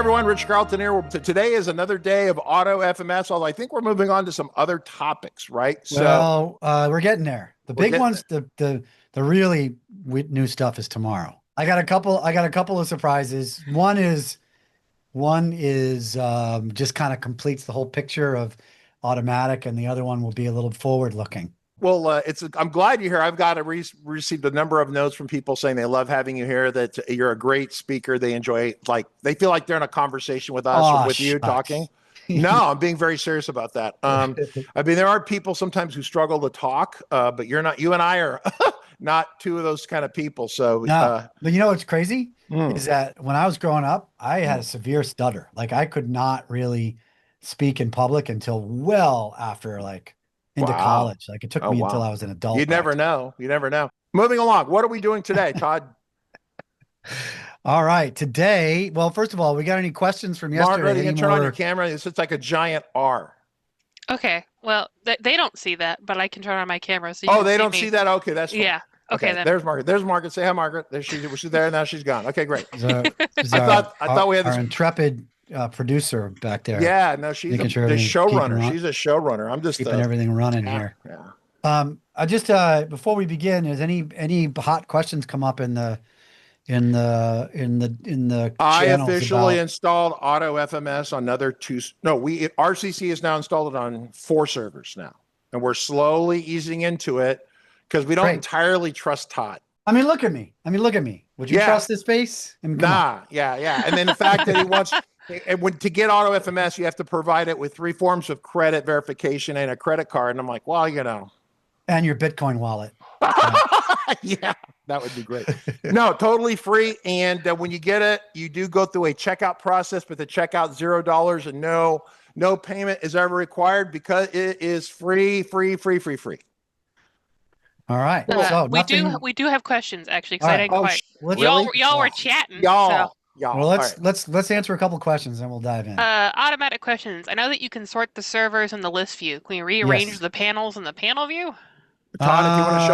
everyone, Rich Carlton here. Today is another day of OttoFMS, although I think we're moving on to some other topics, right? So we're getting there. The big ones, the really new stuff is tomorrow. I got a couple of surprises. One is just kind of completes the whole picture of automatic, and the other one will be a little forward looking. Well, I'm glad you're here. I've got received a number of notes from people saying they love having you here, that you're a great speaker. They enjoy, they feel like they're in a conversation with us or with you talking. No, I'm being very serious about that. I mean, there are people sometimes who struggle to talk, but you and I are not two of those kind of people. So, but you know what's crazy is that when I was growing up, I had a severe stutter. Like I could not really speak in public until well after into college. Like it took me until I was an adult. You never know. You never know. Moving along. What are we doing today, Todd? All right. Today, well, first of all, we got any questions from yesterday? Margaret, you can turn on your camera. It's like a giant R. Okay. Well, they don't see that, but I can turn on my camera. So they don't see that? Okay, that's fine. Yeah. Okay. Then. There's Margaret. There's Margaret. Say hi, Margaret. She's there. Now she's gone. Okay, great. I thought we had this intrepid producer back there. Yeah, no, she's the showrunner. She's a showrunner. I'm just keeping everything running here. Yeah. I just before we begin, has any hot questions come up in the I officially installed OttoFMS on another two. No, RCC has now installed it on 4 servers now, and we're slowly easing into it because we don't entirely trust Todd. I mean, look at me. Would you trust this face? Yeah. And then the fact that he wants. To get OttoFMS, you have to provide it with 3 forms of credit verification and a credit card. And I'm like, well, and your Bitcoin wallet. Yeah, that would be great. No, totally free. And when you get it, you do go through a checkout process, but the checkout $0 and no payment is ever required because it is free. All right. So we do have questions actually. Y'all were chatting. Well, let's answer a couple questions and we'll dive in. Automatic questions. I know that you can sort the servers in the list view. Can we rearrange the panels in the panel view? Todd, if you want to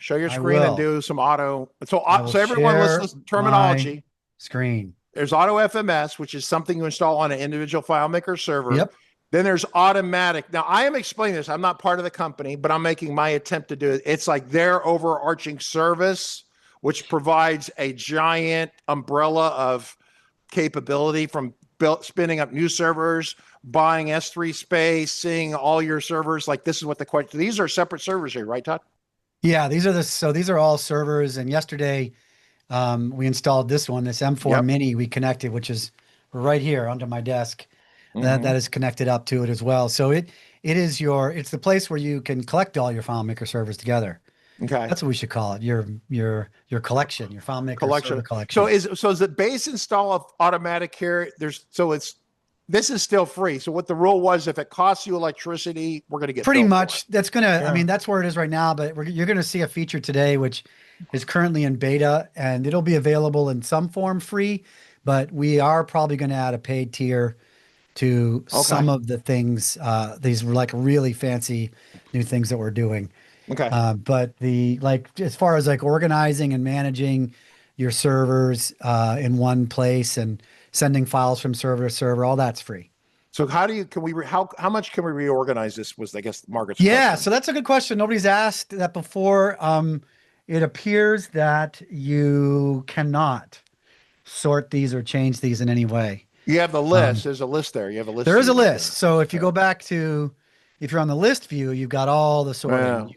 show your screen, and do some auto. So everyone, let's listen. Terminology. Screen. There's OttoFMS, which is something you install on an individual FileMaker server. Yep. Then there's automatic. Now I am explaining this. I'm not part of the company, but I'm making my attempt to do it. It's like their overarching service, which provides a giant umbrella of capability from spinning up new servers, buying S3 space, seeing all your servers. Like this is what the question. These are separate servers here, right, Todd? Yeah, these are all servers. And yesterday, we installed this one, this M4 Mini. We connected, which is right here under my desk. That is connected up to it as well. So it's the place where you can collect all your FileMaker servers together. Okay, that's what we should call it. Your collection, your FileMaker collection. So is the base install of automatic here? This is still free. So what the rule was, if it costs you electricity, we're going to get pretty much. That's gonna. I mean, that's where it is right now. But you're going to see a feature today, which is currently in beta, and it'll be available in some form free. But we are probably going to add a paid tier to some of the things. These were really fancy new things that we're doing. Okay. But as far as organizing and managing your servers in one place and sending files from server to server, all that's free. So how much can we reorganize this was, I guess, Margaret's question. So that's a good question. Nobody's asked that before. It appears that you cannot sort these or change these in any way. You have the list. There's a list there. You have a list. There is a list. So if you go back to, if you're on the list view, you've got all the sorting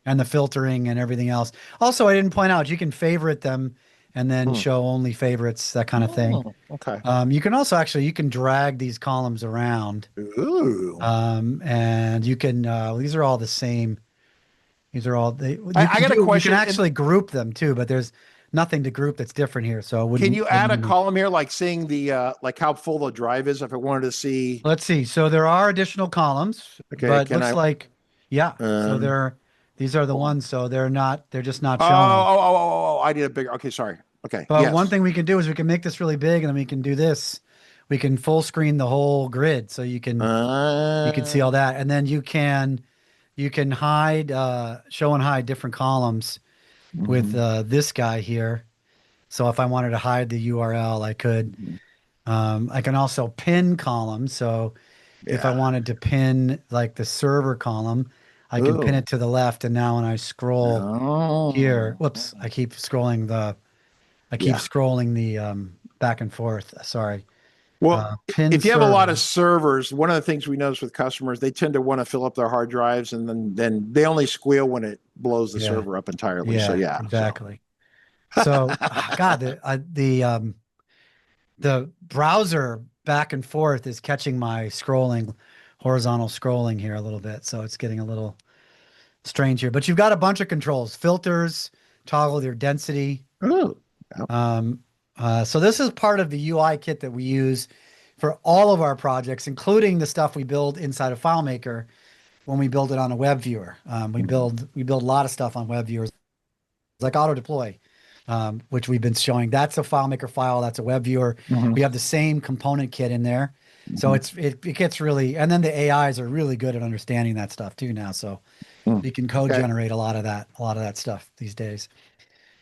and the filtering and everything else. Also, I didn't point out, you can favorite them and then show only favorites, that kind of thing. Okay. You can also you can drag these columns around. Ooh. And you can, these are all the same. These are all, I got a question. You can actually group them too, but there's nothing to group that's different here. So can you add a column here, like seeing the how full the drive is? If I wanted to see, let's see. So there are additional columns, but so these are the ones. So they're just not showing. Oh! I need a bigger. Okay, sorry. Okay. But one thing we can do is we can make this really big, and then we can do this. We can full screen the whole grid, so you can see all that, and then you can hide, show and hide different columns with this guy here. So if I wanted to hide the URL, I could. I can also pin columns. So if I Yeah. wanted to pin like the server column, I can pin Ooh. it to the left. And now when I scroll here, Oh. whoops, I keep Yeah. scrolling the back and forth. Sorry. Well, Pin if you have a lot of server. servers, one of the things we notice with customers, they tend to want to fill up their hard drives, and then they only squeal when it blows the Yeah. server up entirely. So Yeah, yeah. So exactly. So, God, the browser back and forth is catching my horizontal scrolling here a little bit. So it's getting a little strange here. But you've got a bunch of controls, filters, toggle their density. oh, yeah. So this is part of the UI kit that we use for all of our projects, including the stuff we build inside of FileMaker when we build it on a web viewer. We build a lot of stuff on web viewers, like auto deploy, which we've been showing. That's a FileMaker file. That's a web viewer. Mhm. We have the same component kit in there. So Mhm. it gets really, and then the AIs are really good at understanding that stuff too now. So Mm. we can code Okay. generate a lot of that stuff these days.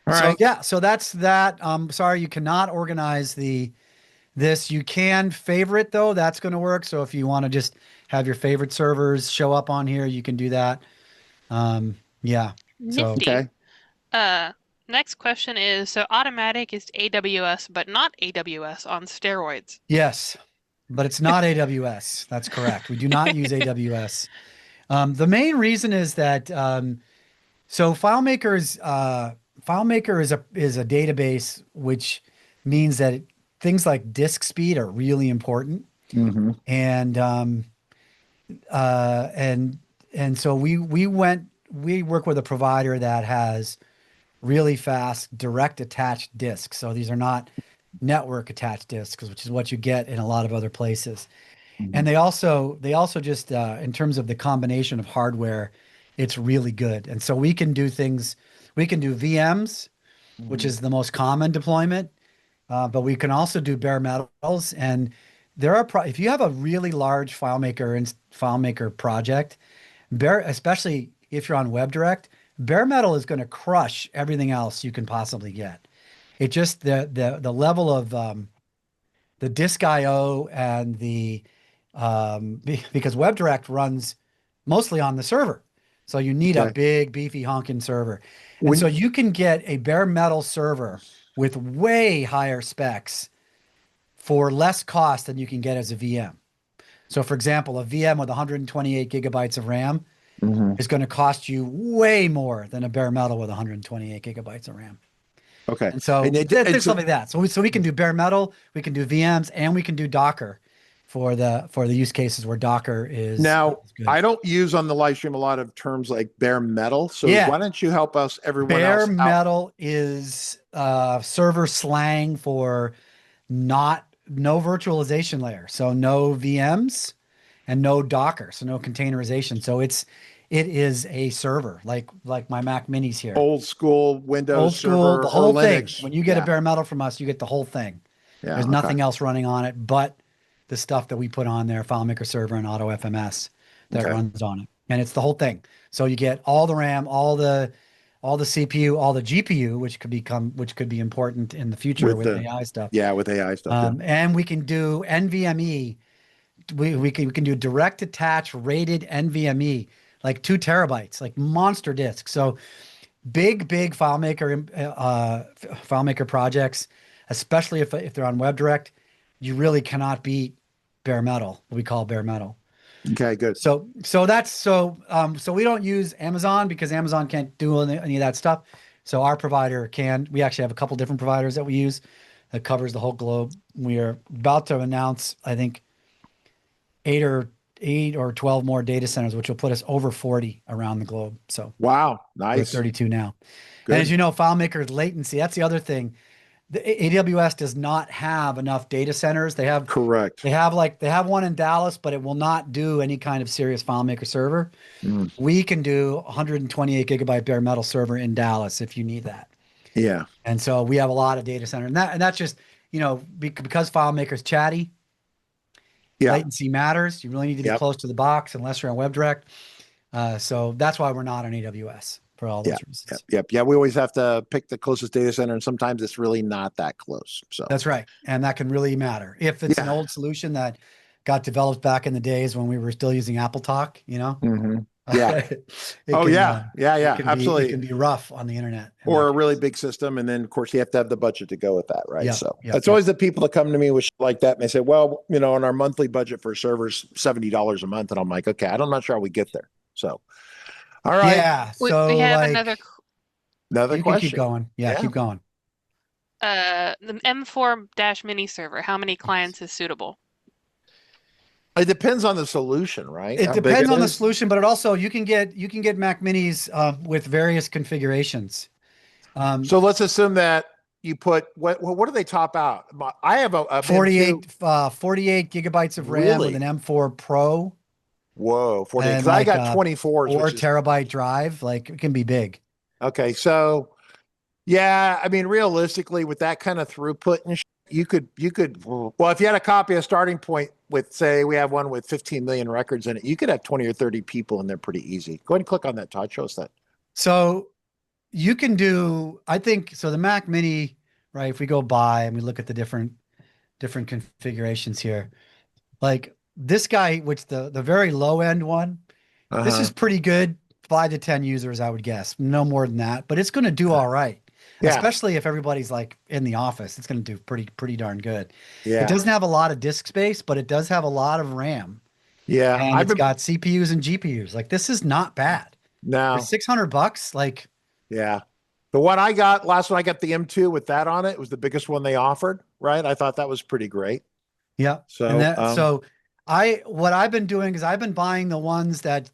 All So right. yeah, so that's that. Sorry, you cannot organize this. You can favorite though. That's going to work. So if you want to just have your favorite servers show up on here, you can do that. Yeah. So Nifty. Okay. Uh, Next question is, so Automatic is AWS, but not AWS on steroids. yes, but it's not AWS. That's correct. We do not use AWS. The main reason is that so FileMaker is a database, which means that things like disk speed are really important, Hmm. and uh, and and so we work with a provider that has really fast direct attached disks. So these are not network attached disks, which is what you get in a lot of other places. Hmm. And they also just in terms of the combination of hardware, it's really good. And so we can do things. We can do VMs, which Hmm. is the most common deployment, but we can also do bare metals. And if you have a really large FileMaker project, especially if you're on WebDirect, bare metal is going to crush everything else you can possibly get. It just the level of the disk I/O and because WebDirect runs mostly on the server. So you need a Okay. big, beefy, honking server. And so When you can get a bare metal server with way higher specs for less cost than you can get as a VM. So, for example, a VM with 128 gigabytes of RAM Mhm. is going to cost you way more than a bare metal with 128 gigabytes of RAM. Okay. And so And there's it's something like that. So we can do bare metal, we can do VMs, and we can do Docker for the use cases where Docker now is good. I don't use on the live stream a lot of terms like bare metal. So Yeah, why don't you help us, everyone bare else out? metal is server slang for no virtualization layer. So no VMs and no Docker, so no containerization. So it is a server like my Mac Minis here. Old school Windows Old school, server the or whole thing. Linux? When you get a Yeah. bare metal from us, you get the whole thing. Yeah. There's Okay. nothing else running on it but the stuff that we put on there, FileMaker Server and AutoFMS that Okay. runs on it. And it's the whole thing. So you get all the RAM, all the CPU, all the GPU, which could be important in the future With with the AI stuff. Yeah, with AI stuff. Yeah. And we can do NVMe. We can do direct attach rated NVMe, like 2 terabytes, like monster disks. So big FileMaker projects, especially if they're on WebDirect, you really cannot beat bare metal. What we call bare metal. Okay, good. So we don't use Amazon because Amazon can't do any of that stuff. So our provider can. We actually have a couple different providers that we use that covers the whole globe. We are about to announce, I think, eight or 12 more data centers, which will put us over 40 around the globe. So Wow. we're at Nice. 32 now. And as Good. you know, FileMaker's latency, that's the other thing. The AWS does not have enough data centers. They have Correct. they have like they have one in Dallas, but it will not do any kind of serious FileMaker server. Mm. We can do 128 gigabyte bare metal server in Dallas if you need that. Yeah. And so we have a lot of data center, and that's just because FileMaker's chatty, Yeah. latency matters. You really need to be Yep. close to the box unless you're on WebDirect. So that's why we're not on AWS. for all Yeah, those reasons. Yeah, we always have to pick the closest data center, and sometimes it's really not that close. So That's right. And that can really matter. If it's an yeah. old solution that got developed back in the days when we were still using Apple Talk, Yeah. it Oh can, yeah. it Absolutely. can be rough on the internet. Or a really big system, and then of course you have to have the budget to go with that, right? Yeah, So yeah, it's yeah. always the people that come to me with shit like that, and they say, "Well, on our monthly budget for servers, $70 a month," and I'm like, "Okay, I'm not sure how we get there." So, all right, Yeah. We So have like another you can keep question. going. Yeah, keep going. the M4-mini server. How many clients is suitable? It depends on the solution, right? It How big depends it on the is. solution, but it also you can get Mac Minis with various configurations. So let's assume that you put what do they top out? I have a M2. 48 gigabytes of RAM with Really? an M4 Pro Whoa, 48. and Because I like got a 24s, 4 terabyte drive. Like it can be big. okay. So yeah, I mean, realistically, with that kind of throughput and you could, well, if you had a copy of Starting Point with, say, we have one with 15 million records in it, you could have 20 or 30 people in there pretty easy. Go ahead and click on that, Todd. Show us that. So you can do, I think, so the Mac Mini, right? If we go by and we look at the different configurations here, like this guy, which the very low end one, this is pretty good. 5 to 10 users, I would guess, no more than that, but it's going to do all right. Yeah. Especially if everybody's like in the office, it's going to do pretty darn good. Yeah. It doesn't have a lot of disk space, but it does have a lot of RAM. Yeah. And it's got CPUs and GPUs. Like this is not bad. No. For $600, like yeah. The one I got, last one I got the M2 with that on it. It was the biggest one they offered, right? I thought that was pretty great. yeah. So, and that, what I've been doing is I've been buying the ones that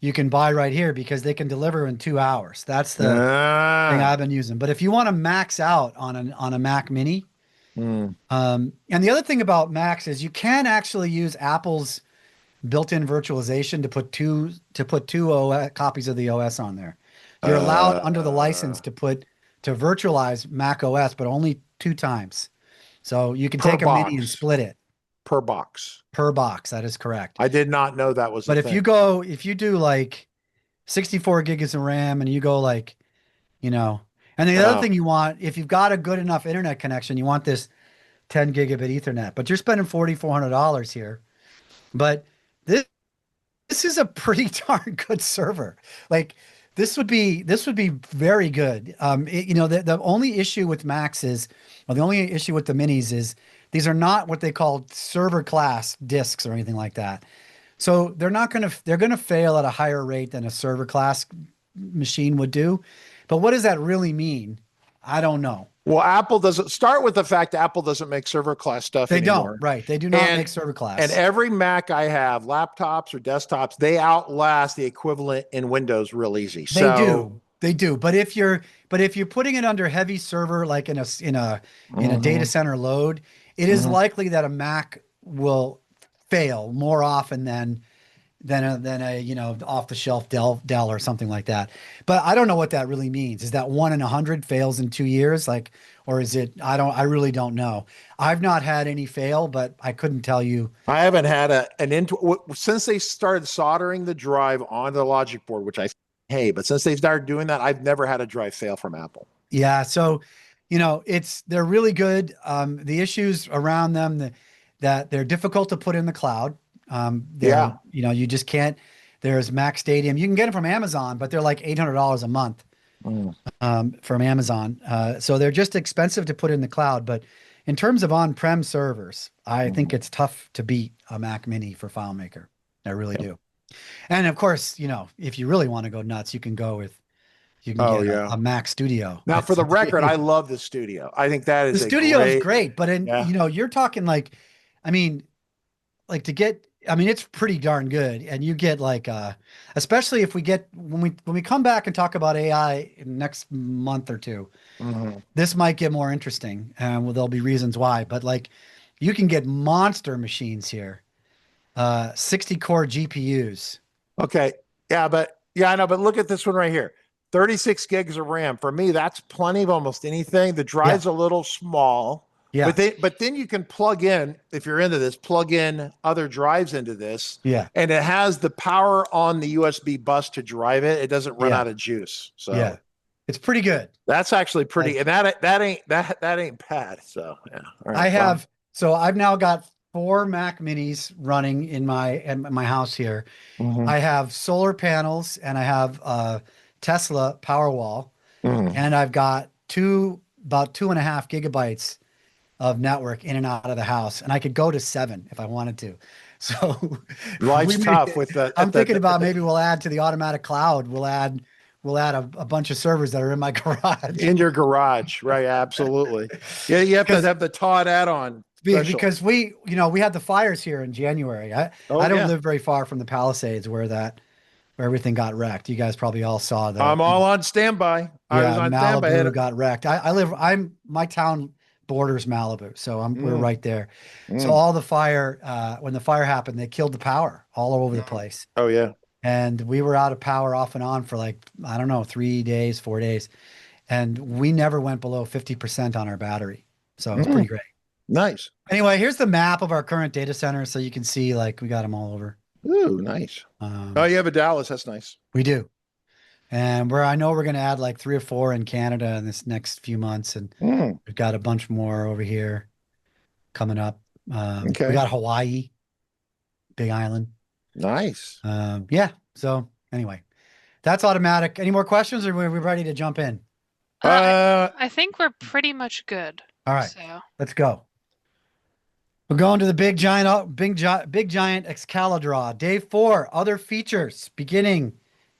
you can buy right here because they can deliver in 2 hours. That's the thing I've been using. But if you want to max out on a Mac Mini, and the other thing about Macs is you can actually use Apple's built-in virtualization to put two copies of the OS on there. You're allowed under the license to virtualize Mac OS, but only 2 times. So you can take a mini and split it. Per box. Per box, that is correct. I did not know that was. But if you do like 64 gigs of RAM and you go like, and the other thing you want, if you've got a good enough internet connection, you want this 10 gigabit Ethernet, but you're spending $4,400 here. But this is a pretty darn good server. Like this would be very good. The only issue with Macs is, or the only issue with the minis is these are not what they call server class disks or anything like that. So they're going to fail at a higher rate than a server class machine would do. But what does that really mean? I don't know. Well, Apple doesn't start with the fact Apple doesn't make server class stuff anymore. Don't, right. They do not make server class. And every Mac I have, laptops or desktops, they outlast the equivalent in Windows real easy. They do. But if you're putting it under heavy server, like in a data center load, it is likely that a Mac will fail more often than a off the shelf Dell or something like that. But I don't know what that really means. Is that 1 in 100 fails in 2 years? Like, or is it, I really don't know. I've not had any fail, but I couldn't tell you. I haven't had since they started soldering the drive onto the logic board, which but since they started doing that, I've never had a drive fail from Apple. Yeah. So, they're really good. The issues around them that they're difficult to put in the cloud. You just can't. There's Mac Stadium. You can get them from Amazon, but they're like $800 a month from Amazon. So they're just expensive to put in the cloud. But in terms of on-prem servers, I think it's tough to beat a Mac Mini for FileMaker. I really do. And of course, if you really want to go nuts, you can get a Mac Studio. Now, for the record, I love the Studio. I think that is the Studio is great. But you're talking like, it's pretty darn good. And you get especially if when we come back and talk about AI in the next month or two, this might get more interesting. And there'll be reasons why, but you can get monster machines here, 60 core GPUs. Okay. Yeah, I know. But look at this one right here. 36 gigs of RAM. For me, that's plenty of almost anything. The drive's a little small. Yeah. But then you can plug in, if you're into this, plug in other drives into this. Yeah. And it has the power on the USB bus to drive it. It doesn't run Yeah. out of juice. So Yeah. It's pretty good. that's actually pretty, Like, and that ain't bad. So yeah. All right. I Wow. have, so I've now got 4 Mac Minis running in my house here. Mhm. I have solar panels and I have a Tesla Powerwall, Mhm. and I've got about 2.5 gigabytes of network in and out of the house, and I could go to 7 if I wanted to. So Life's we tough with the. I'm thinking about maybe we'll add to the automatic cloud. We'll add a bunch of servers that are in my garage. In your garage, right? Absolutely. Yeah, you have to Because have the Todd add-on special. because we had the fires here in January. I don't Yeah. live very far from the Palisades where everything got wrecked. You guys probably all saw the I'm all on standby. I was yeah, on standby. Malibu got wrecked. My town borders Malibu, so we're right there. So all the fire, when the fire happened, they killed the power all over the place. Oh yeah. And we were out of power off and on for like, I don't know, 3 days, 4 days. And we never went below 50% on our battery. So it was pretty great. Nice. Anyway, here's the map of our current data center. So you can see like we got them all over. Ooh, nice. Oh, you have a Dallas. That's nice. We do. And I know we're going to add like 3 or 4 in Canada in this next few months. And we've got a bunch more over here coming up. Okay. We got Hawaii, Big Island. Nice. Yeah. So anyway, that's automatic. Any more questions, or are we ready to jump in? I think we're pretty much good. All right, So let's go. We're going to the big giant Excalidraw. Day 4, other features, beginning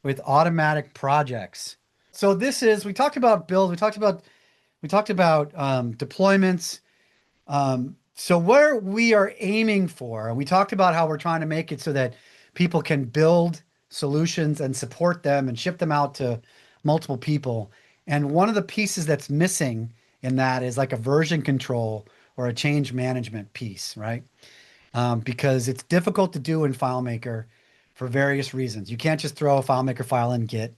with automatic projects. So we talked about build, we talked about deployments. So where we are aiming for, and we talked about how we're trying to make it so that people can build solutions and support them and ship them out to multiple people. And one of the pieces that's missing in that is like a version control or a change management piece, right? Because it's difficult to do in FileMaker for various reasons. You can't just throw a FileMaker file in Git.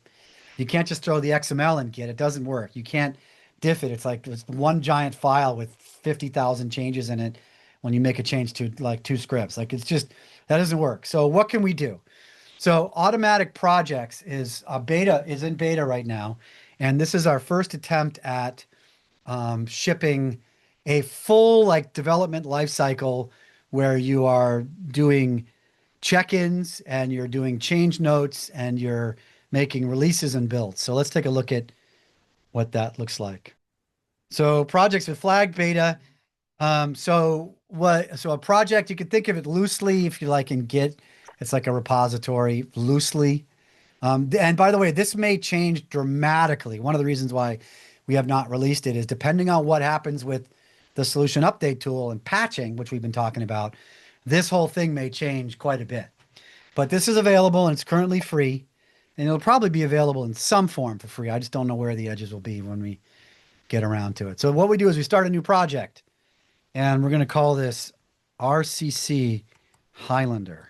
You can't just throw the XML in Git. It doesn't work. You can't diff it. It's one giant file with 50,000 changes in it when you make a change to like 2 scripts. Like that doesn't work. So what can we do? So automatic projects is in beta right now. And this is our first attempt at shipping a full like development lifecycle where you are doing check-ins and you're doing change notes and you're making releases and builds. So let's take a look at what that looks like. So projects with flagged beta. So a project, you could think of it loosely if you like in Git, it's like a repository loosely. And by the way, this may change dramatically. One of the reasons why we have not released it is depending on what happens with the solution update tool and patching, which we've been talking about, this whole thing may change quite a bit. But this is available and it's currently free, and it'll probably be available in some form for free. I just don't know where the edges will be when we get around to it. So what we do is we start a new project, and we're going to call this RCC Highlander.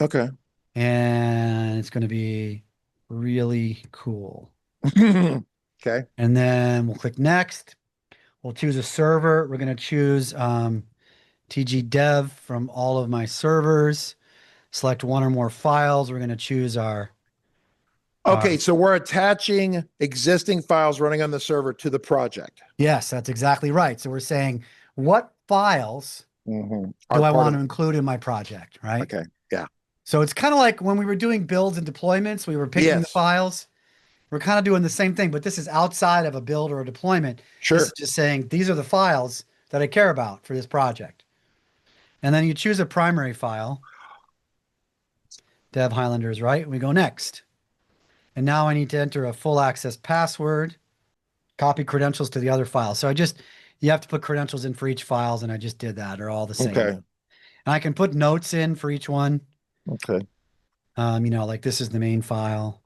Okay. And it's going to be really cool. Okay. And then we'll click next. We'll choose a server. We're going to choose TG dev from all of my servers. Select one or more files. We're going to choose our. Okay, so we're attaching existing files running on the server to the project. Yes, that's exactly right. So we're saying, what files do I want to include in my project, right? Okay, yeah. So it's kind of like when we were doing builds and deployments, we were picking the files. We're kind of doing the same thing, but this is outside of a build or a deployment. Sure. This is just saying, these are the files that I care about for this project. And then you choose a primary file. Dev Highlander is right. We go next. And now I need to enter a full access password, copy credentials to the other file. So you have to put credentials in for each files, and I just did that. They're all the same. Okay. And I can put notes in for each one. Okay. Like this is the main file.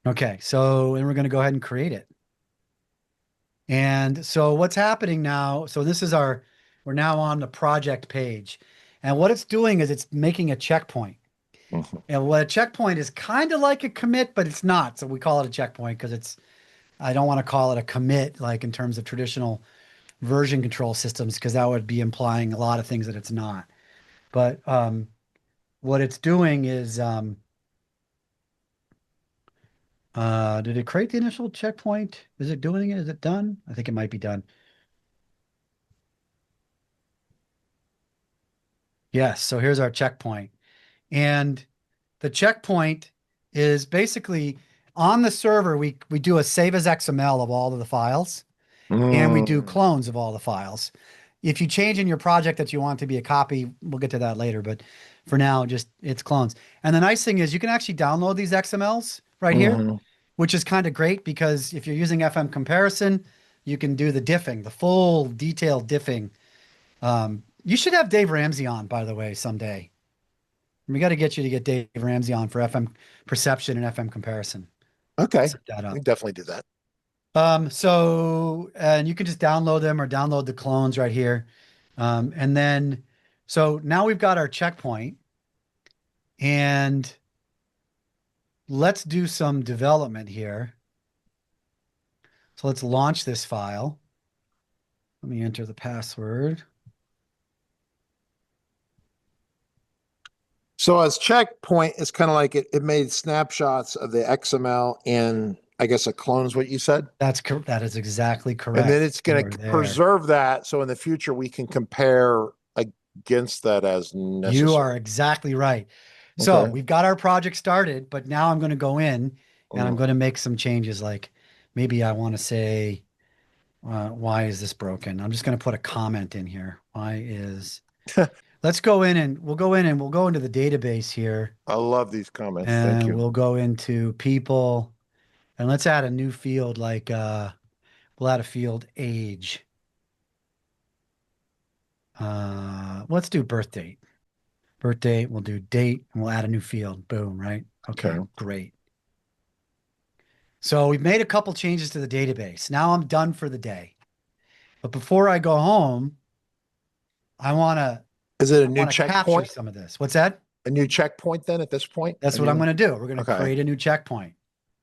Okay, so and we're going to go ahead and create it. And so what's happening now, so we're now on the project page. And what it's doing is it's making a checkpoint. And what a checkpoint is kind of like a commit, but it's not. So we call it a checkpoint because I don't want to call it a commit, like in terms of traditional version control systems, because that would be implying a lot of things that it's not. But what it's doing is, did it create the initial checkpoint? Is it doing it? Is it done? I think it might be done. Yes, so here's our checkpoint. And the checkpoint is basically on the server, we do a save as XML of all of the files, and we do clones of all the files. If you change in your project that you want to be a copy, we'll get to that later, but for now, just it's clones. And the nice thing is you can actually download these XMLs right here, which is kind of great because if you're using FM comparison, you can do the diffing, the full detailed diffing. You should have Dave Ramsey on, by the way, someday. We got to get you to get Dave Ramsey on for FM perception and FM comparison. Okay. Set that up. We definitely do that. And you can just download them or download the clones right here. And then, so now we've got our checkpoint, and let's do some development here. So let's launch this file. Let me enter the password. So as checkpoint, it's kind of like it made snapshots of the XML and I guess a clone is what you said. That is exactly correct. And then it's going to preserve that. So in the future, we can compare against that as necessary. You are exactly right. So we've got our project started, but now I'm going to go in and I'm going to make some changes. Like maybe I want to say, why is this broken? I'm just going to put a comment in here. Why is... Let's go in and we'll go into the database here. I love these comments. And thank you. We'll go into people and let's add a new field like we'll add a field age. Let's do birth date. Birth date, we'll do date and we'll add a new field. Boom, right? Okay, great. So we've made a couple changes to the database. Now I'm done for the day. But before I go home, I want to Is it a new checkpoint? Some of this. What's that? A new checkpoint then at this point? That's what I'm going to do. We're going to create a new checkpoint.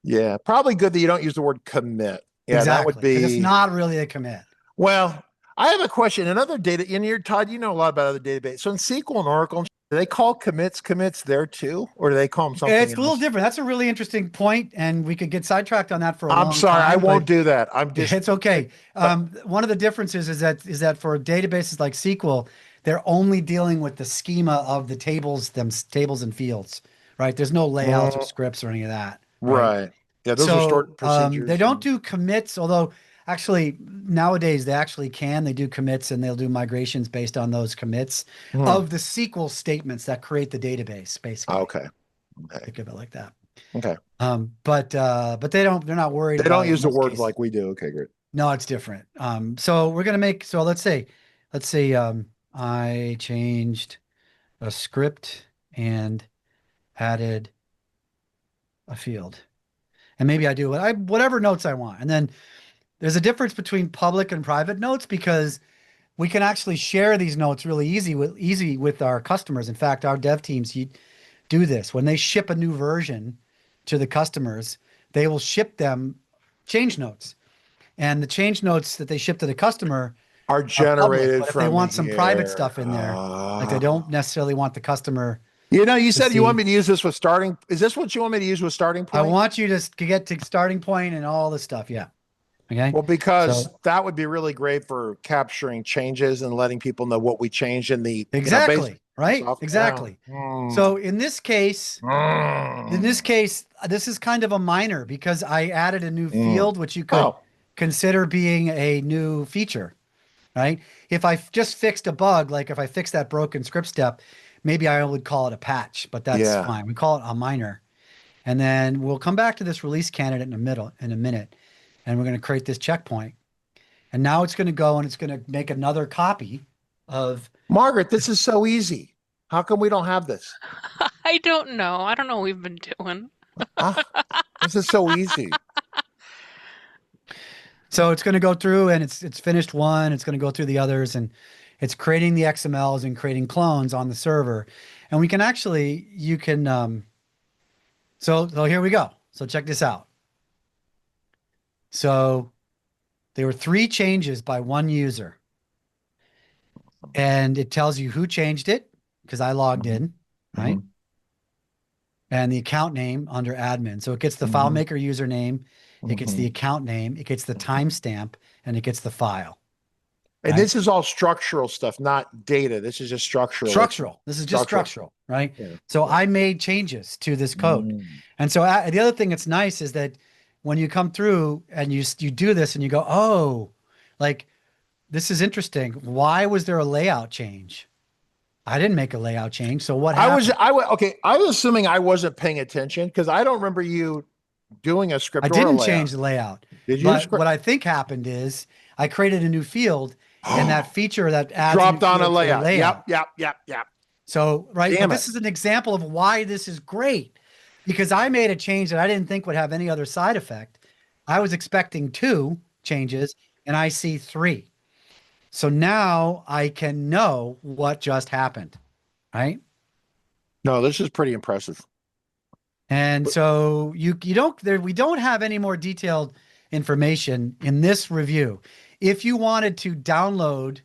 Yeah, probably good that you don't use the word commit. Yeah, exactly. That would be. It's not really a commit. Well, I have a question. Another data in here, Todd, you know a lot about other databases. So in SQL and Oracle, do they call commits there too? Or do they call them something It's a little different. That's a really interesting point, and we could get sidetracked on that for a long time. I'm sorry, I won't do that. It's okay. One of the differences is that for databases like SQL, they're only dealing with the schema of the tables and fields, right? There's no layouts or scripts or any of that. Right. Yeah, those are stored procedures. They don't do commits, although actually nowadays they actually can. They do commits and they'll do migrations based on those commits of the SQL statements that create the database, basically. Okay. Think of it like that. Okay. But they're not worried. They don't use the words like we do. Okay, great. No, it's different. So we're gonna make, so let's say I changed a script and added a field, and maybe I do whatever notes I want. And then there's a difference between public and private notes because we can actually share these notes really easy with our customers. In fact, our dev teams do this when they ship a new version to the customers. They will ship them change notes, and the change notes that they ship to the customer are generated public, but if they want some private stuff in there, like they don't necessarily want the customer. You said you want me to use this with starting. Is this what you want me to use with starting point? I want you to get to starting point and all this stuff. Yeah. Okay. Well, because that would be really great for capturing changes and letting people know what we changed in the exactly right. Exactly. So in this case, this is kind of a minor because I added a new field, which you could consider being a new feature. Right? If I just fixed a bug, like if I fixed that broken script step, maybe I would call it a patch, but that's fine. We call it a minor. And then we'll come back to this release candidate in a minute, and we're going to create this checkpoint. And now it's going to go and it's going to make another copy of Margaret. This is so easy. How come we don't have this? I don't know. I don't know what we've been doing. This is so easy. So it's going to go through and it's finished one. It's going to go through the others and It's creating the XMLs and creating clones on the server. And we can actually, you can, so here we go. So check this out. So there were 3 changes by one user. And it tells you who changed it because I logged in, right? And the account name under admin. So it gets the FileMaker username, it gets the account name, it gets the timestamp, and it gets the file. And right? this is all structural stuff, not data. This is just structural. Structural. This is just structural, right? Yeah. So I made changes to this code. And so the other thing that's nice is that when you come through and you do this and you go, oh, like, this is interesting. Why was there a layout change? I didn't make a layout change. So what happened? Okay. I was assuming I wasn't paying attention because I don't remember you doing a script. I didn't change the layout. Did you? But what I think happened is I created a new field and that feature that adds dropped on a layout. Yep. So, right. Damn But this is an example of why this is great because I made a change that I didn't think would have any other side effect. I was expecting 2 changes and I see 3. So now I can know what just happened, right? No, this is pretty impressive. And so we don't have any more detailed information in this review. If you wanted to download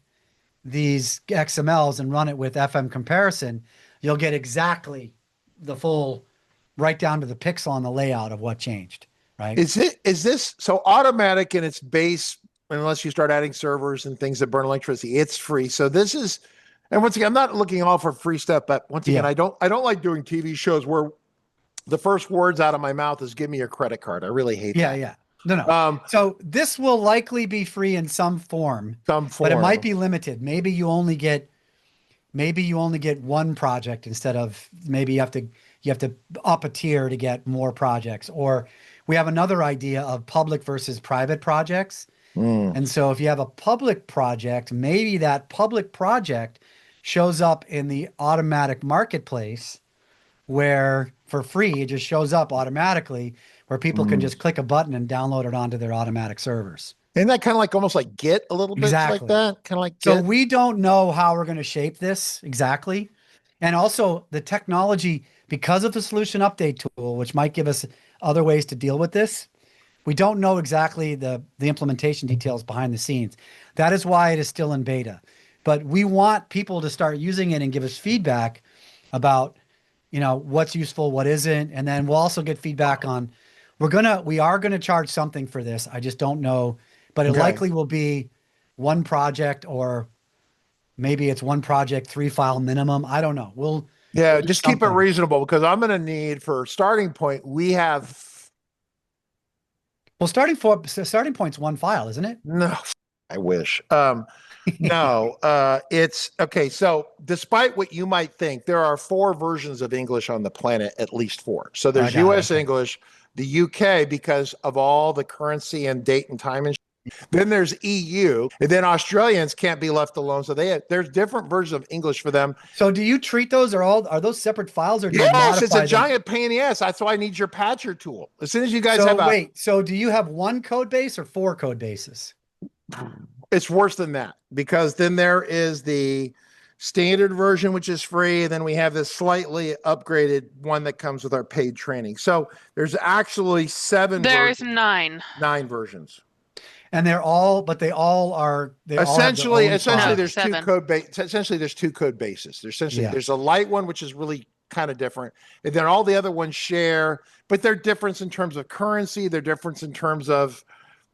these XMLs and run it with FM comparison, you'll get exactly the full, right down to the pixel on the layout of what changed, right? Is this so automatic in its base? Unless you start adding servers and things that burn electricity, it's free. So this is, and once again, I'm not looking all for free stuff, but once again, I don't like doing TV shows where the first words out of my mouth is give me your credit card. I really hate that. Yeah. No. So this will likely be free in some form, but it might be limited. Maybe you only get 1 project instead of maybe you have to up a tier to get more projects. Or we have another idea of public versus private projects. And so if you have a public project, maybe that public project shows up in the automatic marketplace where for free, it just shows up automatically where people can just click a button and download it onto their automatic servers. Isn't that kind of like almost like Git a little bit like that? Kind of like So Git? we don't know how we're going to shape this exactly. And also the technology, because of the solution update tool, which might give us other ways to deal with this, we don't know exactly the implementation details behind the scenes. That is why it is still in beta. But we want people to start using it and give us feedback about, what's useful, what isn't. And then we'll also get feedback on, we are gonna charge something for this. I just don't know, but it likely will be 1 project, or maybe it's 1 project, 3 file minimum. I don't know. We'll just keep it reasonable because I'm going to need for starting point. We have. Well, starting point's 1 file, isn't it? No, I wish. No, it's okay. So despite what you might think, there are 4 versions of English on the planet, at least 4. So there's US English, the UK, because of all the currency and date and time and then there's EU, and then Australians can't be left alone. So there's different versions of English for them. So do you treat those are those separate files, or do you yes, it's modify a giant pain in the ass. That's why I need your patcher tool. As soon as you guys so do you have 1 code base or 4 code bases? It's worse than that, because then there is the standard version, which is free. And then we have this slightly upgraded one that comes with our paid training. So there's actually 7. There's 9 versions. And they all are essentially there's 7. 2 code base. Essentially there's 2 code bases. There's a light one, which is really kind of different. And then all the other ones share, but they're different in terms of currency. They're different in terms of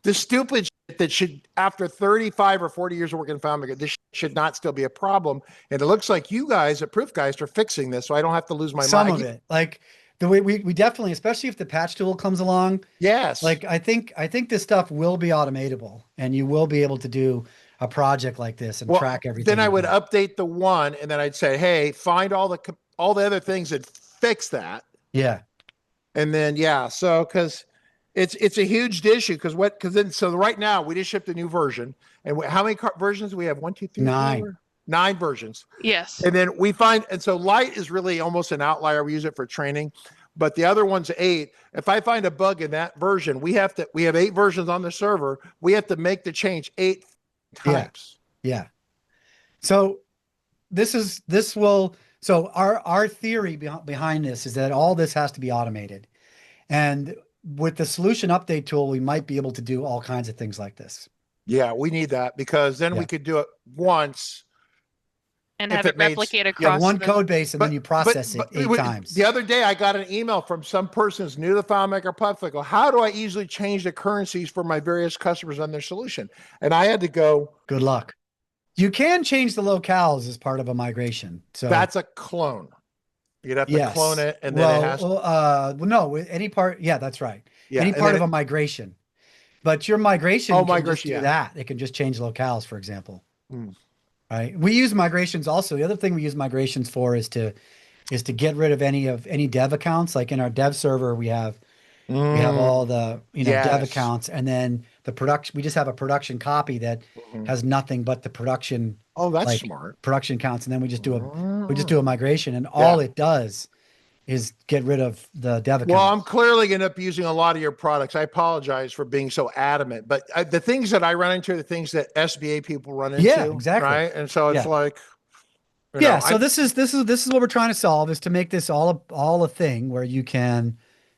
the stupid shit that should, after 35 or 40 years of working in FileMaker, this should not still be a problem. And it looks like you guys at Proofgeist are fixing this, so I don't have to lose my mind. Some of it, like the way we definitely, especially if the patch tool comes along. Yes. Like I think this stuff will be automatable, and you will be able to do a project like this and track everything. Then I would update the one, and then I'd say, hey, find all the other things and fix that. Yeah. And then so because it's a huge issue so right now we just shipped a new version, and how many versions do we have? 1, 2, 3, 9. 4? 9 versions. Yes. And then so light is really almost an outlier. We use it for training, but the other one's 8. If I find a bug in that version, we have 8 versions on the server. We have to make the change 8 times. Yeah. So so our theory behind this is that all this has to be automated. And with the solution update tool, we might be able to do all kinds of things like this. Yeah, we need that because then we could do it once and if have it made replicate You across have one the, code base and then you process it 8 times. The other day, I got an email from some person who's new to the FileMaker platform. Go, how do I easily change the currencies for my various customers on their solution? And I had to go, Good luck. You can change the locales as part of a migration. So that's a clone. You'd have to yes. clone it, and then it has. No, any part. Yeah, that's right. Yeah, any and part then of a migration. But your migration can migration, just do yeah. that. It can just change locales, for example. Mm. Right. We use migrations also. The other thing we use migrations for is to get rid of any dev accounts. Like in our dev server, we have all the dev accounts, and then the production. We just have a production copy that has nothing but the production. Oh, that's smart. Production counts, and then we just do a migration, and all it does is get rid of the dev accounts. Well, I'm clearly going to end up using a lot of your products. I apologize for being so adamant, but the things that I run into are the things that SBA people run into. Yeah, exactly. Right, and so it's like. So this is what we're trying to solve, is to make this all a thing where you can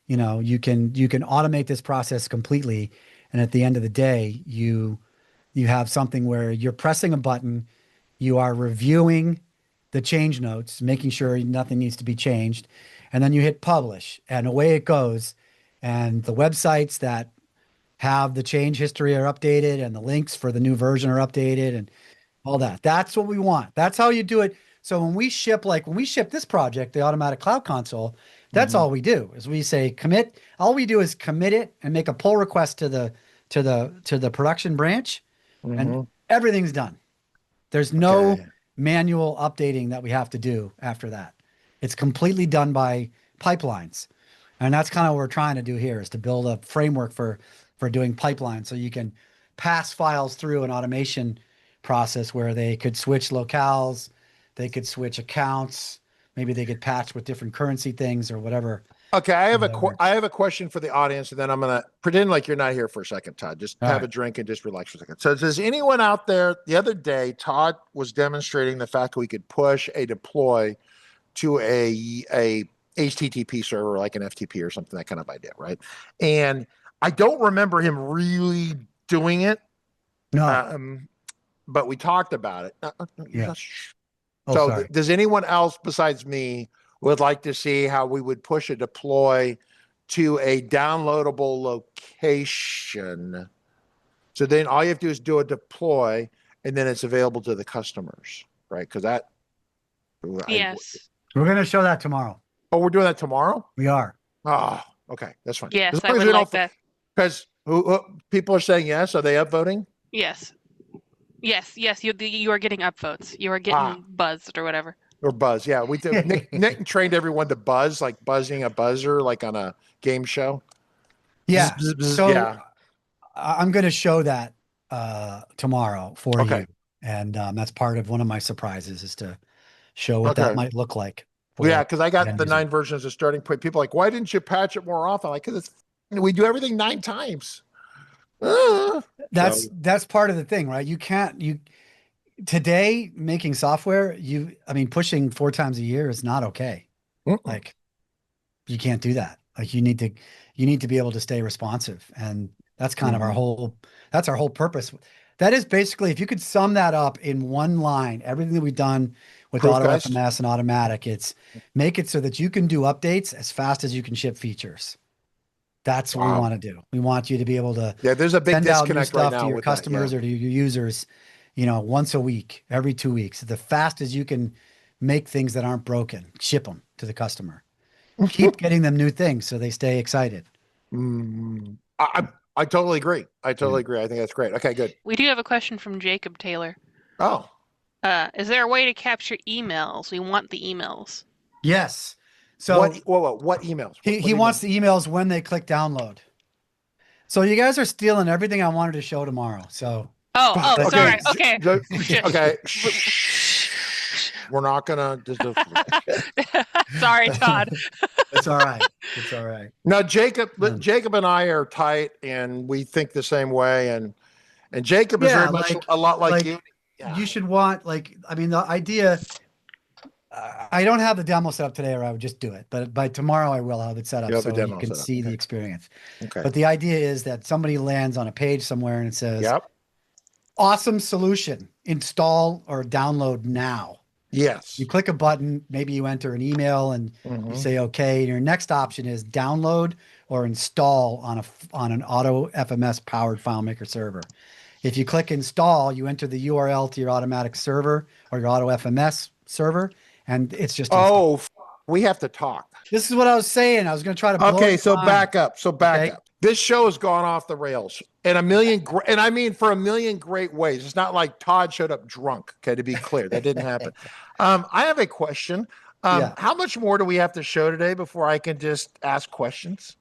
automate this process completely, and at the end of the day, you have something where you're pressing a button, you are reviewing the change notes, making sure nothing needs to be changed, and then you hit publish, and away it goes, and the websites that have the change history are updated, and the links for the new version are updated, and all that. That's what we want. That's how you do it. So when we ship this project, the automatic cloud console, that's all we do is we say commit. All we do is commit it and make a pull request to the production branch, and everything's done. There's no manual updating that we have to do after that. It's completely done by pipelines. And that's kind of what we're trying to do here, is to build a framework for doing pipelines, so you can pass files through an automation process where they could switch locales, they could switch accounts, maybe they could patch with different currency things or whatever. Okay, I have a question for the audience, and then I'm gonna pretend like you're not here for a second, Todd. Just have a drink and just relax for a second. So, does anyone out there? The other day, Todd was demonstrating the fact that we could push a deploy to a HTTP server, like an FTP or something, that kind of idea, right? And I don't remember him really doing it. No. But we talked about it. Yeah. Does anyone else besides me would like to see how we would push a deploy to a downloadable location? So then all you have to do is do a deploy, and then it's available to the customers, right? Because that. yes. We're going to show that tomorrow. Oh, we're doing that tomorrow? We are. Oh, okay. That's fine. Yes, I would like that. Because people are saying yes. Are they upvoting? Yes. Yes. You are getting upvotes. You are getting buzzed or whatever. Or buzz. Yeah. We did. Nick trained everyone to buzz, like buzzing a buzzer, like on a game show. Yeah. Bzz, bzz, So yeah. I'm going to show that tomorrow for you. And that's part of one of my surprises, is to show what that might look like. Yeah, because I got the 9 versions of starting point. People are like, why didn't you patch it more often? Like, because we do everything 9 times. That's part of the thing, right? Today making software, pushing 4 times a year is not okay. Like, you can't do that. Like, you need to be able to stay responsive, and that's kind of our whole purpose. That is basically, if you could sum that up in one line, everything that we've done with AutoFMS and Automatic, it's make it so that you can do updates as fast as you can ship features. That's what we want to do. We want you to be able to there's a big send out new disconnect stuff right now to your with customers or to your users, once a week, every 2 weeks. The fastest you can make things that aren't broken, ship them to the customer. Keep getting them new things so they stay excited. I totally agree. I think that's great. Okay, good. We do have a question from Jacob Taylor. Oh. Is there a way to capture emails? We want the emails. Yes. So what emails? He wants the emails when they click download. So you guys are stealing everything I wanted to show tomorrow. So sorry. Okay. Okay. We're not gonna. Sorry, Todd. It's all right. It's all right. No, Jacob and I are tight, and we think the same way. And Jacob is very much a lot like you. Yeah. you should want like, I mean, the idea, I don't have the demo set up today or I would just do it, but by tomorrow I will have it set up You have a so you demo can set up. see the Okay. experience. Okay. But the idea is that somebody lands on a page somewhere and it says, Yep. awesome solution, install or download now. Yes. You click a button, maybe you enter an email and you say, okay. And your next option is download or install on an OttoFMS powered FileMaker server. If you click install, you enter the URL to your automatic server or your OttoFMS server, and it's just installed. We have to talk. This is what I was saying. I was going to try to blow Okay, your so mind. back up. Okay. This show has gone off the rails in a million, and I mean for a million great ways. It's not like Todd showed up drunk. Okay, to be clear, that didn't happen. I have a question. Yeah. How much more do we have to show today before I can just ask questions?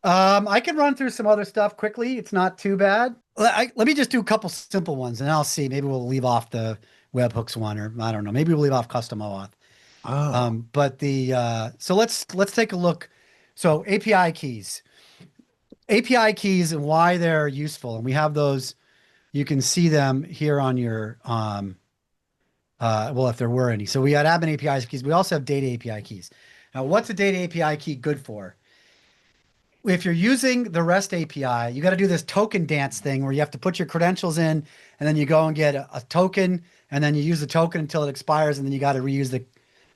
I can run through some other stuff quickly. It's not too bad. Let me just do a couple simple ones, and I'll see. Maybe we'll leave off the webhooks one, or I don't know. Maybe we'll leave off custom OAuth. But so let's take a look. So API keys and why they're useful, and we have those. You can see them here on your well, if there were any. So we had admin API keys. We also have data API keys. Now, what's a data API key good for? If you're using the REST API, you got to do this token dance thing where you have to put your credentials in, and then you go and get a token, and then you use the token until it expires, and then you got to reuse the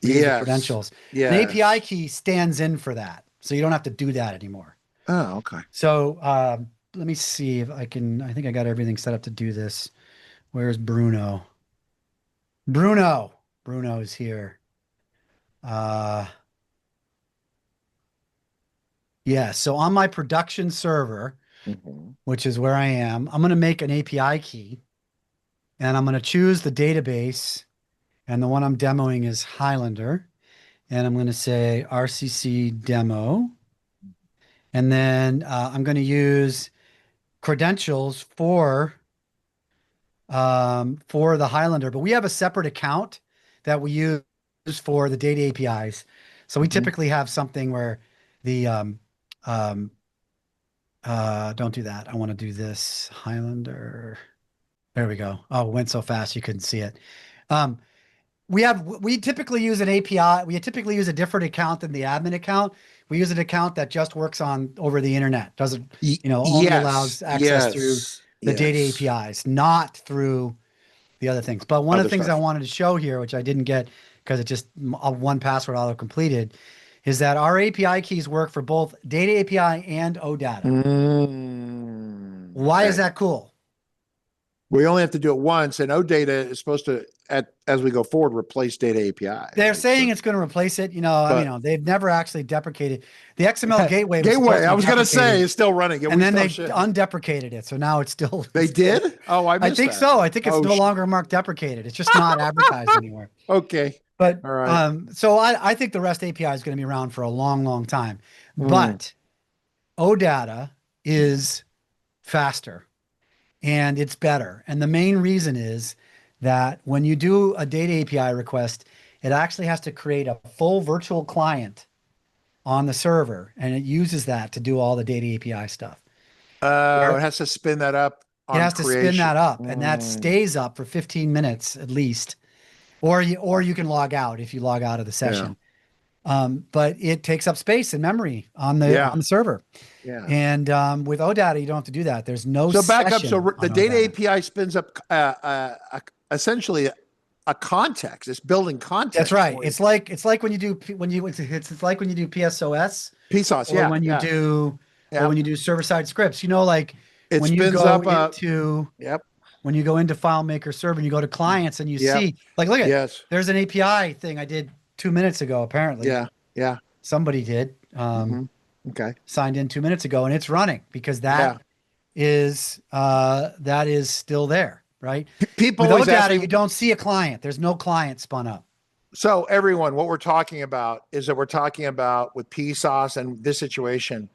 credentials. Yeah. An API key stands in for that, so you don't have to do that anymore. Oh, okay. So let me see if I can. I think I got everything set up to do this. Where's Bruno? Bruno is here. Yeah, so on my production server, which is where I am, I'm going to make an API key, and I'm going to choose the database, and the one I'm demoing is Highlander, and I'm going to say RCC demo, and then I'm going to use credentials for the Highlander, but we have a separate account that we use for the data APIs. So we typically have something where the don't do that. I want to do this Highlander. There we go. Oh, it went so fast you couldn't see it. We typically use an API. We typically use a different account than the admin account. We use an account that just works over the internet. Doesn't, only allows access through the data APIs, not through the other things. But one of the things I wanted to show here, which I didn't get because it just one password auto completed, is that our API keys work for both data API and OData. Why is that cool? We only have to do it once, and OData is supposed to, as we go forward, replace data API. They're saying it's going to replace it. They've never actually deprecated the XML gateway. I was going to say it's still running, and then they undeprecated it, so now it's still. They did? Oh, I think so. I think it's no longer marked deprecated. It's just not advertised anymore. Okay. But all right. So I think the REST API is going to be around for a long, long time. But OData is faster and it's better. And the main reason is that when you do a data API request, it actually has to create a full virtual client on the server, and it uses that to do all the data API stuff. It has to spin that up. It has to spin that up, and that stays up for 15 minutes at least. Or you can log out if you log out of the session. But it takes up space and memory on the server. Yeah. And with OData, you don't have to do that. There's no back up. So the data OData. API spins up essentially a context. It's building context. That's right. It's like when you do PSOS. PSOS, or when you do when you do server side scripts. Like it when spins you go up into when you go into FileMaker server and you go to clients and you see look at there's an API thing I did 2 minutes ago apparently. Yeah. Somebody did. Okay. Signed in 2 minutes ago and it's running because that is still there, right? People with always OData, ask me, you don't see a client. There's no client spun up. So everyone, what we're talking about is that we're talking about with PSOS and this situation.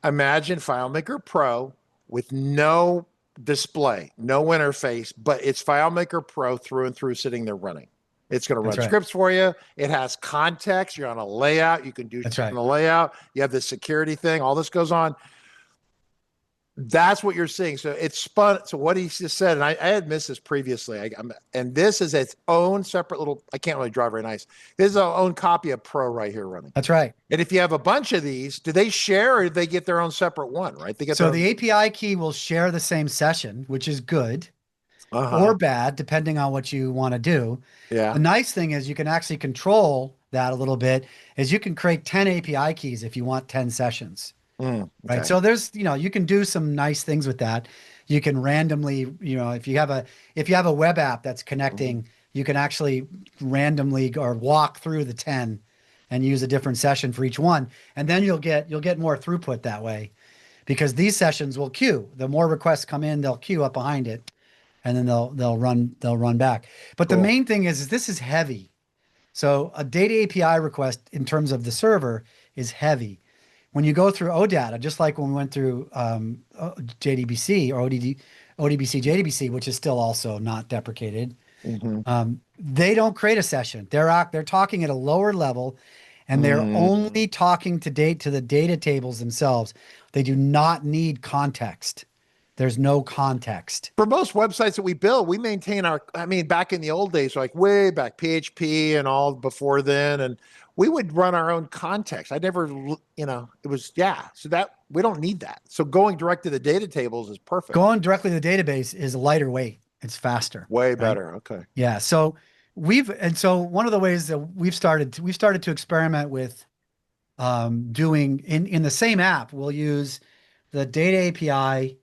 Imagine FileMaker Pro with no display, no interface, but it's FileMaker Pro through and through sitting there running. It's going to run scripts for you. It has context. You're on a layout. You can do on the layout. You have the security thing. All this goes on. That's what you're seeing. So it's spun. So what he just said, and I had missed this previously. And this is its own separate little. I can't really draw very nice. This is our own copy of Pro right here running. That's right. And if you have a bunch of these, do they share or do they get their own separate one? Right? They get So their the API key will share the same session, which is good or bad, depending on what you want to do. Yeah. The nice thing is you can actually control that a little bit. Is you can create 10 API keys if you want 10 sessions. Okay. Right. So there's, you can do some nice things with that. You can randomly, if you have a web app that's connecting, you can actually randomly or walk through the 10 and use a different session for each one. And then you'll get more throughput that way, because these sessions will queue. The more requests come in, they'll queue up behind it, and then they'll run back. But the main thing is this is heavy. So a data API request in terms of the server is heavy. When you go through OData, just like when we went through JDBC or ODBC, JDBC, which is still also not deprecated, they don't create a session. They're talking at a lower level, and they're only talking to the data tables themselves. They do not need context. There's no context. For most websites that we build, we maintain back in the old days, like way back, PHP and all before then, and we would run our own context. I never, it was, so that we don't need that. So going direct to the data tables is perfect. Going directly to the database is lighter weight. It's faster. Way better. Right? Okay. Yeah. So one of the ways that we've started to experiment with doing in the same app, we'll use the data API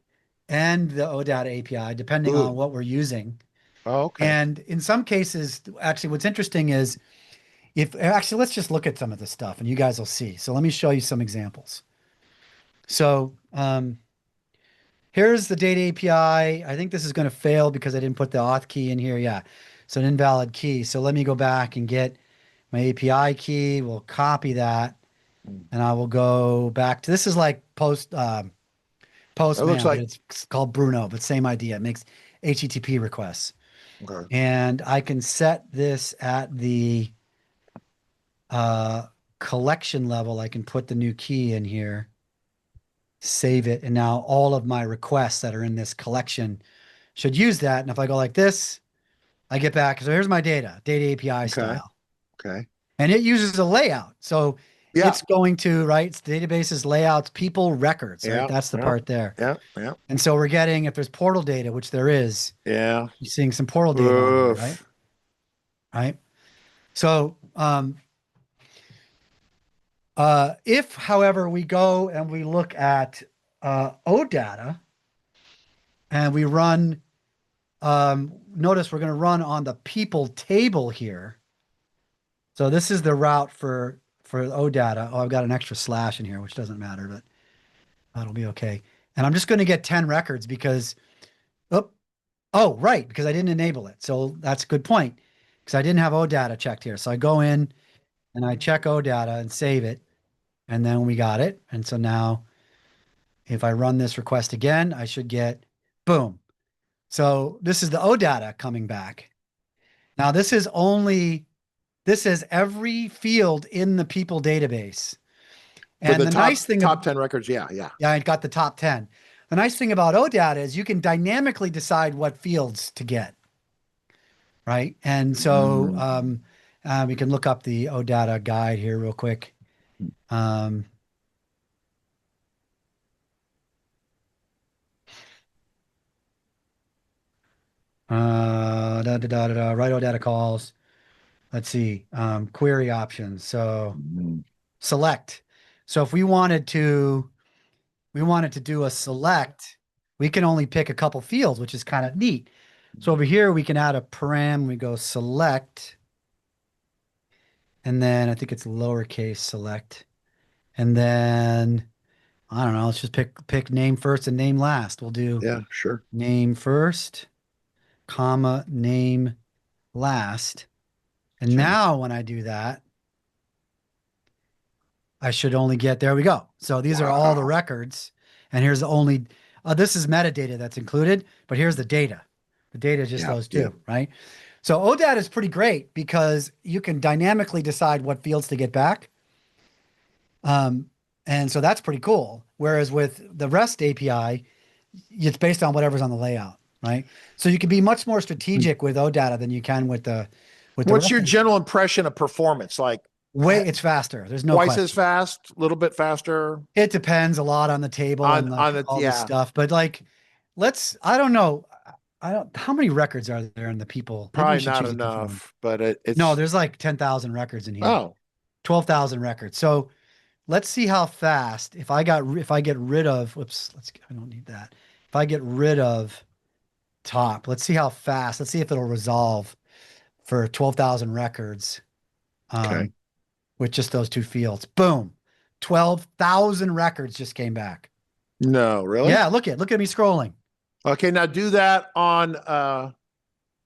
and the OData API, depending on what we're using. Oh, okay. And in some cases, actually, what's interesting is let's just look at some of this stuff and you guys will see. So let me show you some examples. So here's the data API. I think this is going to fail because I didn't put the auth key in here. Yeah. So an invalid key. So let me go back and get my API key. We'll copy that and I will go back to, this is like Postman. It looks like it's called Bruno, but same idea. It makes HTTP requests. Okay. And I can set this at the collection level. I can put the new key in here, save it, and now all of my requests that are in this collection should use that. And if I go like this, I get back. So here's my data API style. Okay. And it uses a layout. So it's going to, it's databases, layouts, people, records, right? That's the part there. Yeah. And so we're getting, if there's portal data, which there is, you're seeing some portal data on there, right? So, if, however, we go and we look at OData and we run, notice we're going to run on the people table here. So this is the route for OData. Oh, I've got an extra slash in here, which doesn't matter, but that'll be okay. And I'm just going to get 10 records because, because I didn't enable it. So that's a good point, because I didn't have OData checked here. So I go in and I check OData and save it. And then we got it. And so now if I run this request again, I should get, boom. So this is the OData coming back. Now this is every field in the people database. And the nice thing, top 10 records. Yeah. I got the top 10. The nice thing about OData is you can dynamically decide what fields to get. Right. And so we can look up the OData guide here real quick. Write OData calls. Let's see, query options. So select. So if we wanted to do a select, we can only pick a couple fields, which is kind of neat. So over here, we can add a param. We go select. And then I think it's lowercase select. And then, I don't know, let's just pick name first and name last. We'll do name first, comma, name last. And now when I do that, I should only get, there we go. So these are all the records. And here's the only, this is metadata that's included, but here's the data. The data is just those two, right? So OData is pretty great because you can dynamically decide what fields to get back. And so that's pretty cool. Whereas with the REST API, it's based on whatever's on the layout, right? So you can be much more strategic with OData than you can with the What's rest your of it. general impression of performance? Like Way it's faster. There's no twice as question. fast, a little bit faster It depends a lot on the table and on like the, all this yeah, stuff. But like, I don't know. How many records are there in the people? Maybe we probably should not choose a different one. enough, but No, it's, there's like 10,000 records in here, oh, 12,000 records. So let's see how fast, if I get rid of, whoops, I don't need that. If I get rid of top, let's see how fast, let's see if it'll resolve for 12,000 records. okay. Um, with just those two fields. Boom. 12,000 records just came back. No, really? Yeah, look at me scrolling. Okay, now do that on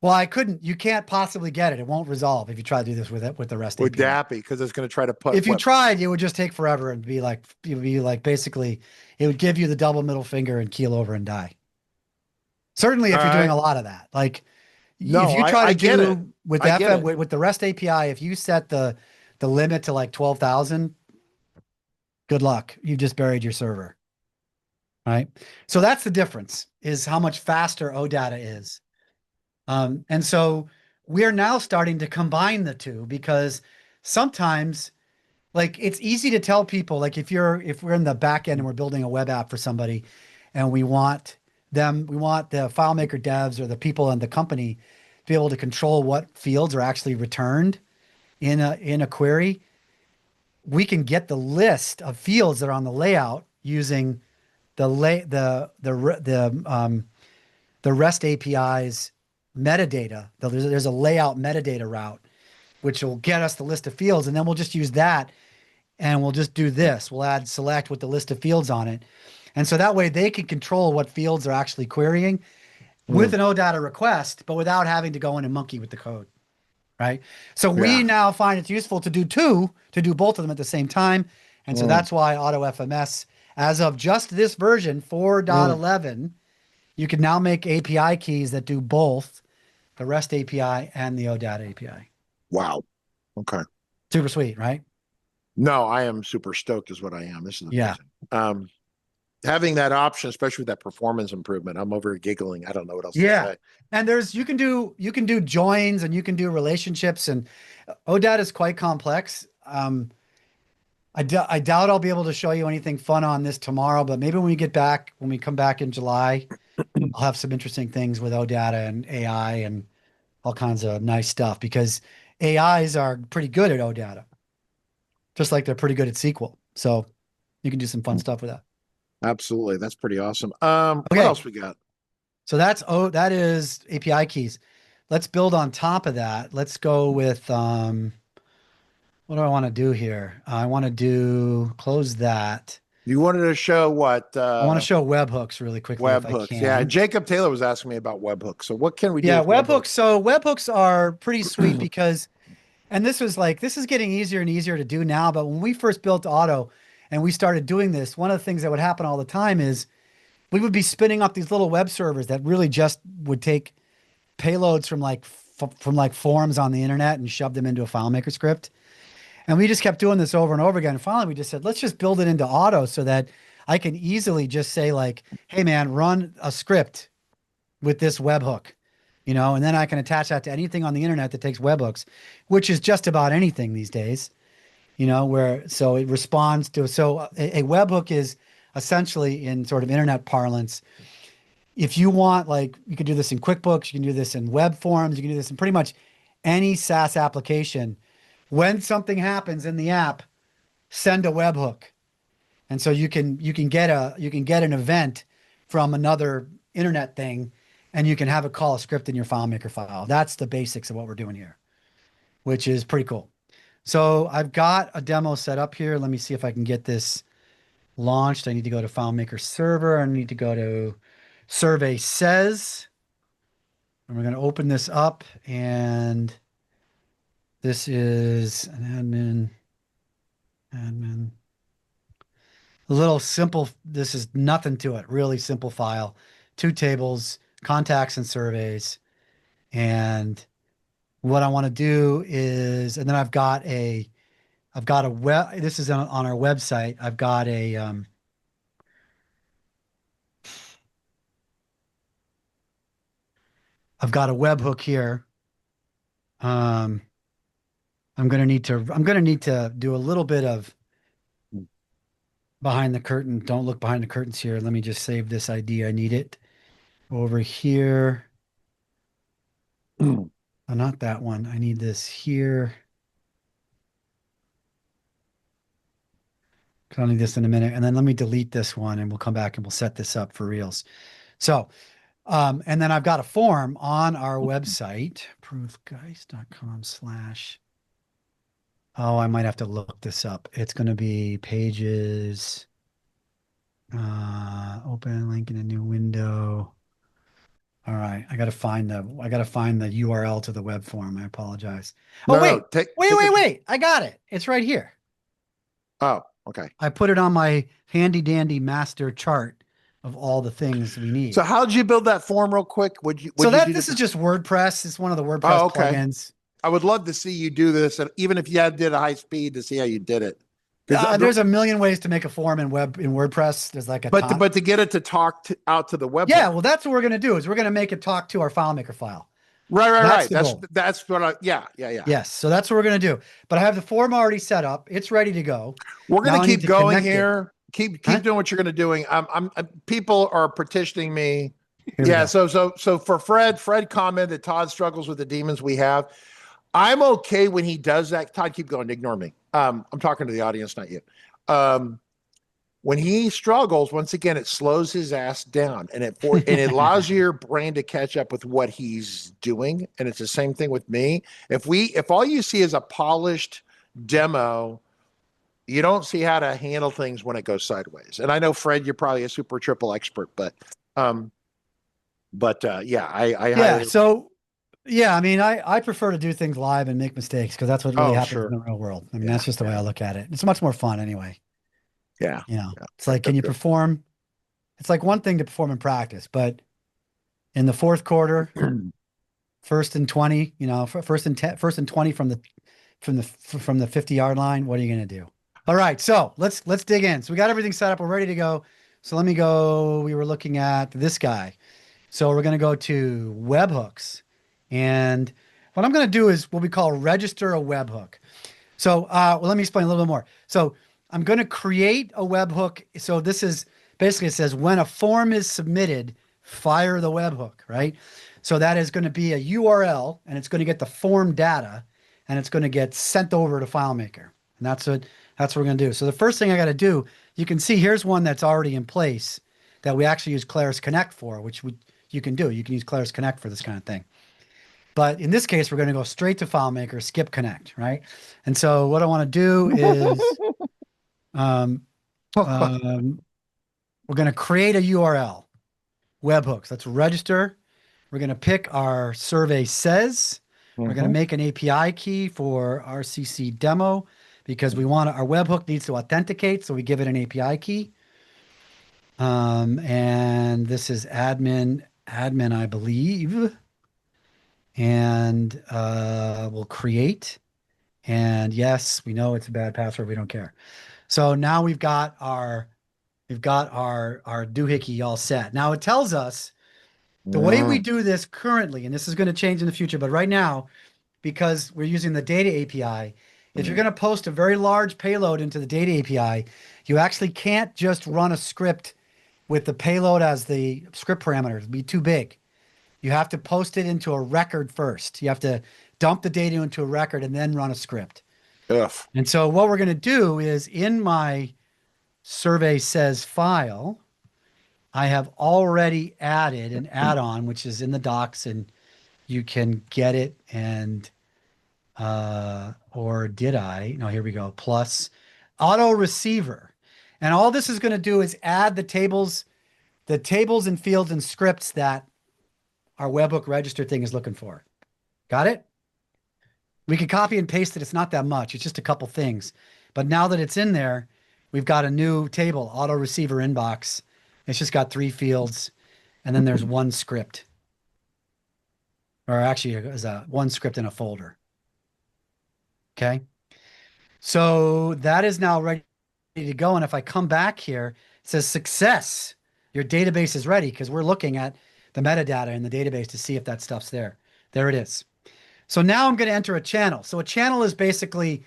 Well, you can't possibly get it. It won't resolve if you try to do this with the REST with API. DAPI because it's going to try to put If you what, tried, it would just take forever and be like basically it would give you the double middle finger and keel over and die. Certainly all if you're doing right. a lot of that. Like if No, you try I to get it. do with I get FM it. with the REST API, if you set the limit to like 12,000, good luck. You've just buried your server. Right. So that's the difference is how much faster OData is. And so we're now starting to combine the two because sometimes like it's easy to tell people like if we're in the back end and we're building a web app for somebody and we want the FileMaker devs or the people in the company to be able to control what fields are actually returned in a query. We can get the list of fields that are on the layout using the REST API's metadata. There's a layout metadata route, which will get us the list of fields, and then we'll just use that, and we'll just do this. We'll add select with the list of fields on it, and so that way they can control what fields they're actually querying with Mm, an OData request, but without having to go in and monkey with the code. Right. So we yeah. now find it's useful to do both of them at the same time. And so Mm, that's why AutoFMS, as of just this version mm. 4.11, you can now make API keys that do both the REST API and the OData API. Wow. Okay. Super sweet, right? No, I am super stoked is what I am. This is Yeah. amazing. Having that option, especially with that performance improvement, I'm over here giggling. I don't know what else to Yeah. say. And you can do joins and you can do relationships and OData is quite complex. I doubt I'll be able to show you anything fun on this tomorrow, but maybe when we come back in July, I'll have some interesting things with OData and AI and all kinds of nice stuff because AIs are pretty good at OData, just like they're pretty good at SQL. So you can do some fun stuff with that. Absolutely. That's pretty awesome. What Okay. else we got? So that is API keys. Let's build on top of that. Let's go with what do I want to do here? I want to close that. You wanted to show what I want to show webhooks really quickly if I webhooks. Yeah, can. Jacob Taylor was asking me about webhooks. So what can we do Yeah, with webhooks. webhooks? So webhooks are pretty sweet because, and this is getting easier and easier to do now. But when we first built Auto and we started doing this, one of the things that would happen all the time is we would be spinning up these little web servers that really just would take payloads from like forums on the internet and shove them into a FileMaker script. And we just kept doing this over and over again. And finally, we just said, let's just build it into Auto so that I can easily just say like, hey man, run a script with this webhook, and then I can attach that to anything on the internet that takes webhooks, which is just about anything these days, so it responds to, so a webhook is essentially in sort of internet parlance. If you want, like, you can do this in QuickBooks, you can do this in web forms, you can do this in pretty much any SaaS application. When something happens in the app, send a webhook. And so you can get an event from another internet thing and you can have it call a script in your FileMaker file. That's the basics of what we're doing here, which is pretty cool. So I've got a demo set up here. Let me see if I can get this launched. I need to go to FileMaker server. I need to go to survey says, and we're going to open this up. And this is an admin. A little simple. This is nothing to it. Really simple file. Two tables, contacts and surveys. And what I want to do is, and then I've got a web, this is on our website. I've got I've got a webhook here. I'm gonna need to do a little bit of behind the curtain. Don't look behind the curtains here. Let me just save this ID. I need it over here. Oh, not that one. I need this here. I'll need this in a minute. And then let me delete this one and we'll come back and we'll set this up for reals. So, and then I've got a form on our website, proofgeist.com/. Oh, I might have to look this up. It's going to be pages, open link in a new window. All right. I got to find the URL to the web form. I apologize. Oh, wait, wait. I got it. It's right here. Oh, okay. I put it on my handy dandy master chart of all the things we need. So how did you build that form real quick? This is just WordPress. It's one of the WordPress plugins. I would love to see you do this, and even if you did a high speed, to see how you did it. There's a million ways to make a form in WordPress. There's like but to get it to talk out to the web. Yeah, well, that's what we're gonna do. Is we're gonna make it talk to our FileMaker file. Right. That's what yeah. Yes, so that's what we're gonna do. But I have the form already set up. It's ready to go. We're gonna keep going here. Keep doing what you're gonna doing. People are petitioning me. So for Fred commented Todd struggles with the demons we have. I'm okay when he does that. Todd, keep going. Ignore me. I'm talking to the audience, not you. When he struggles, once again, it slows his ass down and it allows your brain to catch up with what he's doing. And it's the same thing with me. If all you see is a polished demo, you don't see how to handle things when it goes sideways. And I know, Fred, you're probably a super triple expert, but I mean, I prefer to do things live and make mistakes because that's what really happens in the real world. I mean, that's just the way I look at it. It's much more fun anyway. Yeah. It's like, can you perform? It's like one thing to perform in practice, but in the fourth quarter, 1st and 20, first and 20 from the 50-yard line, what are you going to do? All right. So let's dig in. So we got everything set up. We're ready to go. So let me go. We were looking at this guy. So we're going to go to webhooks. And what I'm going to do is what we call register a webhook. So let me explain a little bit more. So I'm going to create a webhook. So this is basically, it says when a form is submitted, fire the webhook, right? So that is going to be a URL and it's going to get the form data and it's going to get sent over to FileMaker. And that's what we're going to do. So the first thing I got to do, you can see here's one that's already in place that we actually use Claris Connect for, which you can do. You can use Claris Connect for this kind of thing. But in this case, we're going to go straight to FileMaker, skip Connect, right? And so what I want to do is we're going to create a URL, webhooks. Let's register. We're going to pick our survey says. We're going to make an API key for RCC demo because our webhook needs to authenticate, so we give it an API key. And this is admin, I believe. And we'll create. And yes, we know it's a bad password. We don't care. So now we've got our doohickey all set. Now it tells us the way we do this currently, and this is going to change in the future, but right now, because we're using the data API, if you're going to post a very large payload into the data API, you actually can't just run a script with the payload as the script parameter. It'd be too big. You have to post it into a record first. You have to dump the data into a record and then run a script. Ugh. And so what we're going to do is in my survey says file, I have already added an add-on, which is in the docs and you can get it. And, or did I? No, here we go. Plus auto receiver. And all this is going to do is add the tables and fields and scripts that our webhook register thing is looking for. Got it? We can copy and paste it. It's not that much. It's just a couple things. But now that it's in there, we've got a new table, auto receiver inbox. It's just got 3 fields. And then there's one script. Or actually, there's one script in a folder. Okay. So that is now ready to go. And if I come back here, it says success. Your database is ready because we're looking at the metadata in the database to see if that stuff's there. There it is. So now I'm going to enter a channel. So a channel is basically,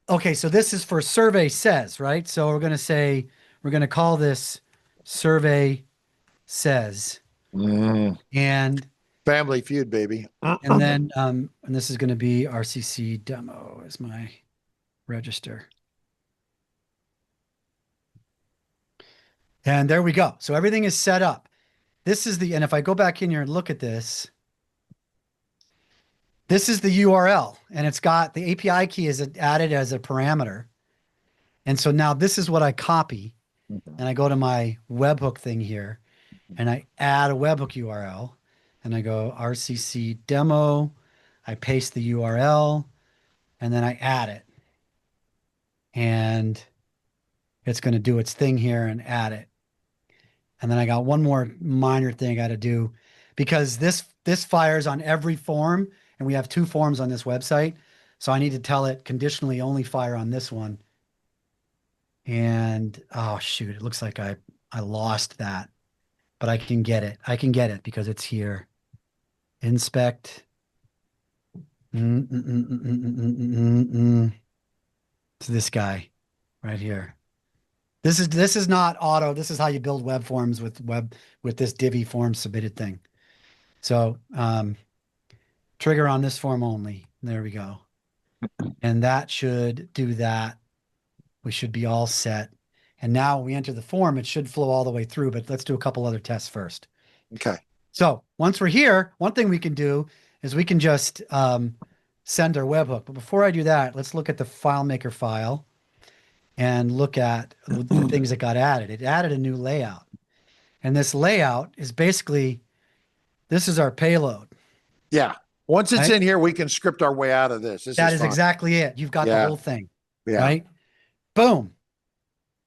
okay, so this is for survey says, right? So we're going to say, we're going to call this survey says. And Family Feud, baby. and then, and this is going to be RCC demo as my register. And there we go. So everything is set up. This is and if I go back in here and look at this, this is the URL, and it's got the API key is added as a parameter. And so now this is what I copy, and I go to my webhook thing here, and I add a webhook URL, and I go RCC demo, I paste the URL, and then I add it. And it's going to do its thing here and add it. And then I got one more minor thing I got to do, because this fires on every form, and we have 2 forms on this website. So I need to tell it conditionally only fire on this one. And oh shoot, it looks like I lost that, but I can get it. I can get it because it's here. Inspect. It's this guy right here. This is not auto. This is how you build web forms with this Divi form submitted thing. So trigger on this form only. There we go. And that should do that. We should be all set. And now we enter the form, it should flow all the way through, but let's do a couple other tests first. Okay. So once we're here, one thing we can do is we can just send our webhook. But before I do that, let's look at the FileMaker file and look at the things that got added. It added a new layout. And this layout is basically, this is our payload. Yeah. Once it's right? in here, we can script our way out of this. That is exactly it. You've got the whole thing, right? Boom.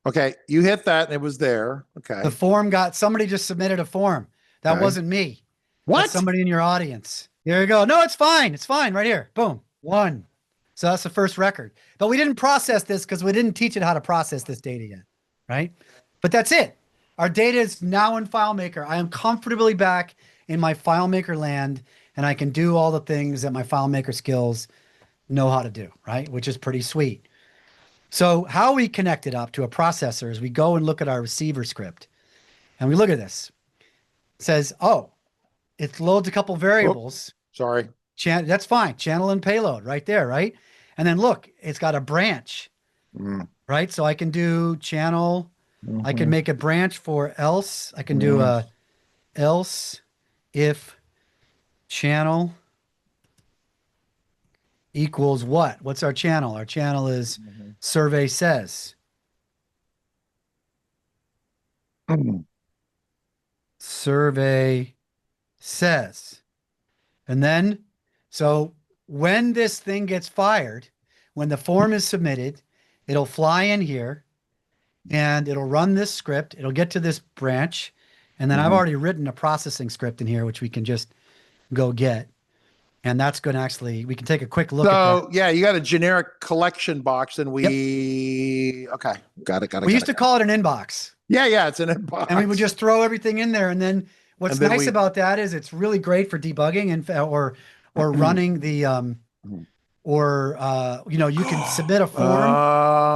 Okay. You hit that and it was there. Okay. The form somebody just submitted a form. That wasn't me. What? That's somebody in your audience. Here you go. No, it's fine. It's fine right here. Boom. 1. So that's the first record. But we didn't process this because we didn't teach it how to process this data yet, right? But that's it. Our data is now in FileMaker. I am comfortably back in my FileMaker land, and I can do all the things that my FileMaker skills know how to do, right? Which is pretty sweet. So how we connect it up to a processor is we go and look at our receiver script, and we look at this. It says, oh, it loads a couple variables. Sorry. That's fine. Channel and payload right there, right? And then look, it's got a branch, right? So I can do channel. I can make a branch for else. I can do a else if channel equals what? What's our channel? Our channel is survey says. Survey says. And then, so when this thing gets fired, when the form is submitted, it'll fly in here and it'll run this script. It'll get to this branch. And then I've already written a processing script in here, which we can just go get. And that's going to actually, we can take a quick look at that. Yeah, you got a generic collection box and we, okay, got it. We used to call it an inbox. Yeah, it's an inbox. And we would just throw everything in there. And then what's nice about that is it's really great for debugging and or running the, you know, you can submit a form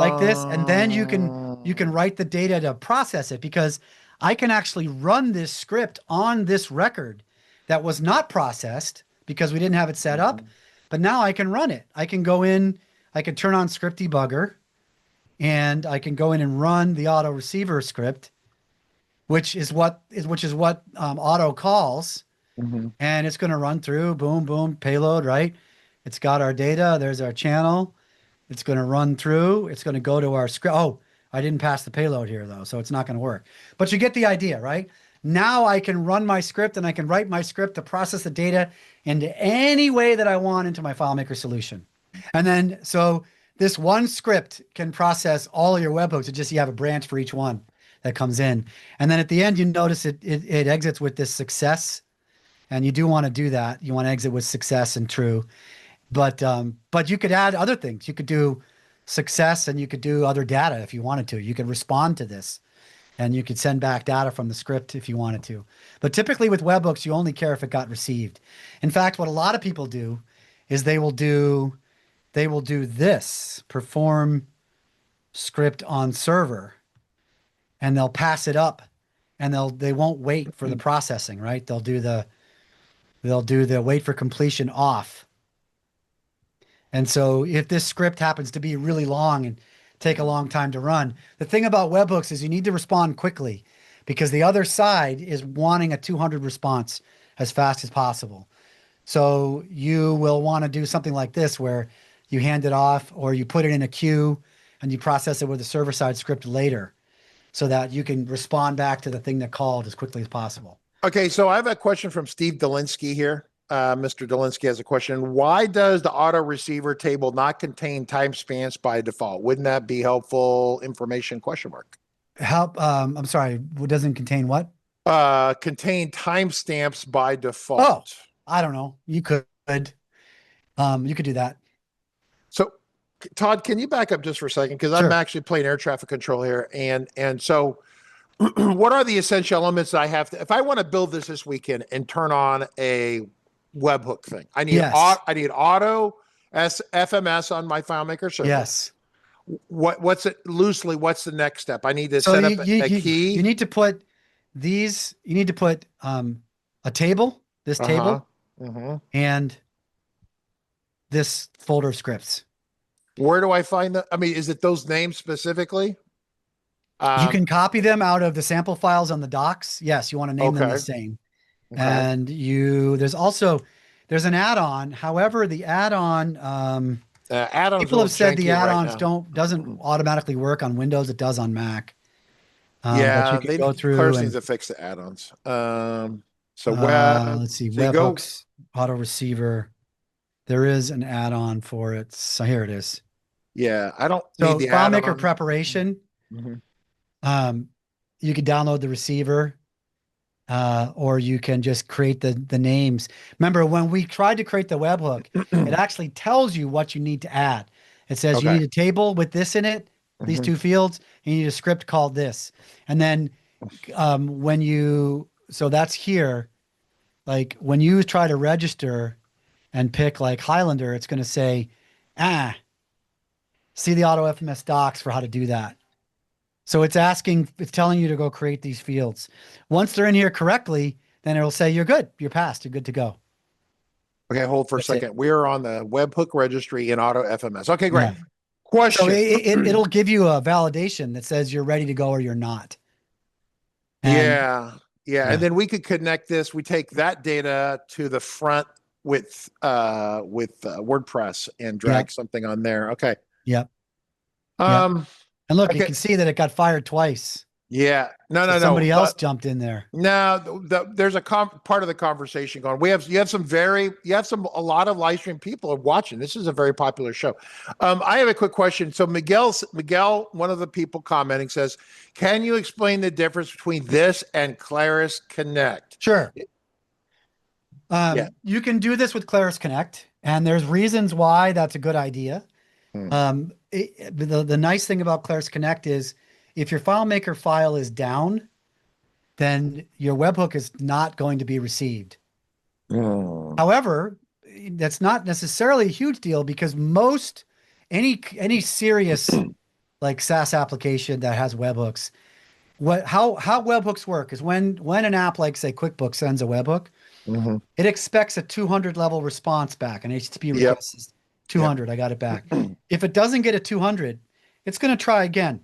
like this, and then you can write the data to process it, because I can actually run this script on this record that was not processed because we didn't have it set up, but now I can run it. I can go in, I can turn on script debugger, and I can go in and run the auto receiver script, which is what auto calls, and it's going to run through, boom, boom, payload, right? It's got our data. There's our channel. It's going to run through. It's going to go to our script. Oh, I didn't pass the payload here though, so it's not going to work. But you get the idea, right? Now I can run my script and I can write my script to process the data into any way that I want into my FileMaker solution. And then, so this one script can process all of your webhooks. It just, you have a branch for each one that comes in. And then at the end, you notice it exits with this success. And you do want to do that. You want to exit with success and true. But you could add other things. You could do success and you could do other data if you wanted to. You could respond to this. and you could send back data from the script if you wanted to. But typically with webhooks, you only care if it got received. In fact, what a lot of people do is they will do this, perform script on server, and they'll pass it up, and they won't wait for the processing, right? They'll do the wait for completion off. And so if this script happens to be really long and take a long time to run, the thing about webhooks is you need to respond quickly, because the other side is wanting a 200 response as fast as possible. So you will want to do something like this, where you hand it off, or you put it in a queue and you process it with a server-side script later, so that you can respond back to the thing that called as quickly as possible. Okay, so I have a question from Steve Dolinsky here. Mr. Dolinsky has a question. Why does the auto receiver table not contain timestamps by default? Wouldn't that be helpful information? Question mark. I'm sorry, what doesn't contain what? Contain timestamps by default. Oh, I don't know. You could do that. So Todd, can you back up just for a second? Because Sure. I'm actually playing air traffic control here. And so what are the essential elements that I have to, if I want to build this weekend and turn on a webhook thing, I need, Yes. I need auto FMS on my FileMaker server. Yes. What's it loosely? What's the next step? I need to set up a key. You need to put these, you need to put a table, this table, and this folder of scripts. Where do I find that? I mean, is it those names specifically? You can copy them out of the sample files on the docs. Yes, you want to name them the same. Okay. And there's an add-on. However, the add-on, people have said the add-ons doesn't automatically work on Windows. It does on Mac. Yeah, but you can go through Claris and needs to fix the add-ons. Let's see, so webhooks, auto receiver. There is an add-on for it. So here it is. Yeah, I don't So need the FileMaker add-on. preparation. You could download the receiver, or you can just create the names. Remember, when we tried to create the webhook, it actually tells you what you need to add. It says you need a table with this in it, these two fields, and you need a script called this. And then so that's here, like when you try to register and pick like Highlander, it's going to say, see the AutoFMS docs for how to do that. So it's telling you to go create these fields. Once they're in here correctly, then it'll say you're good, you're passed, you're good to go. Okay, hold for a second. We're on the webhook registry in AutoFMS. Okay, great. Yeah. Question. So it'll give you a validation that says you're ready to go or you're not. Yeah. And then we could connect this. We take that data to the front with WordPress and drag something on there. Okay. Yep. And look, you can see that it got fired twice. Yeah. No. Somebody else jumped in there. No, there's a part of the conversation going. You have a lot of live stream people watching. This is a very popular show. I have a quick question. So Miguel, one of the people commenting, says, "Can you explain the difference between this and Claris Connect?" Sure. You can do this with Claris Connect, and there's reasons why that's a good idea. The nice thing about Claris Connect is if your FileMaker file is down, then your webhook is not going to be received. However, that's not necessarily a huge deal, because any serious like SaaS application that has webhooks, how webhooks work is when an app like say QuickBooks sends a webhook, it expects a 200 level response back, an HTTP request is 200. I got it back. If it doesn't get a 200, it's going to try again.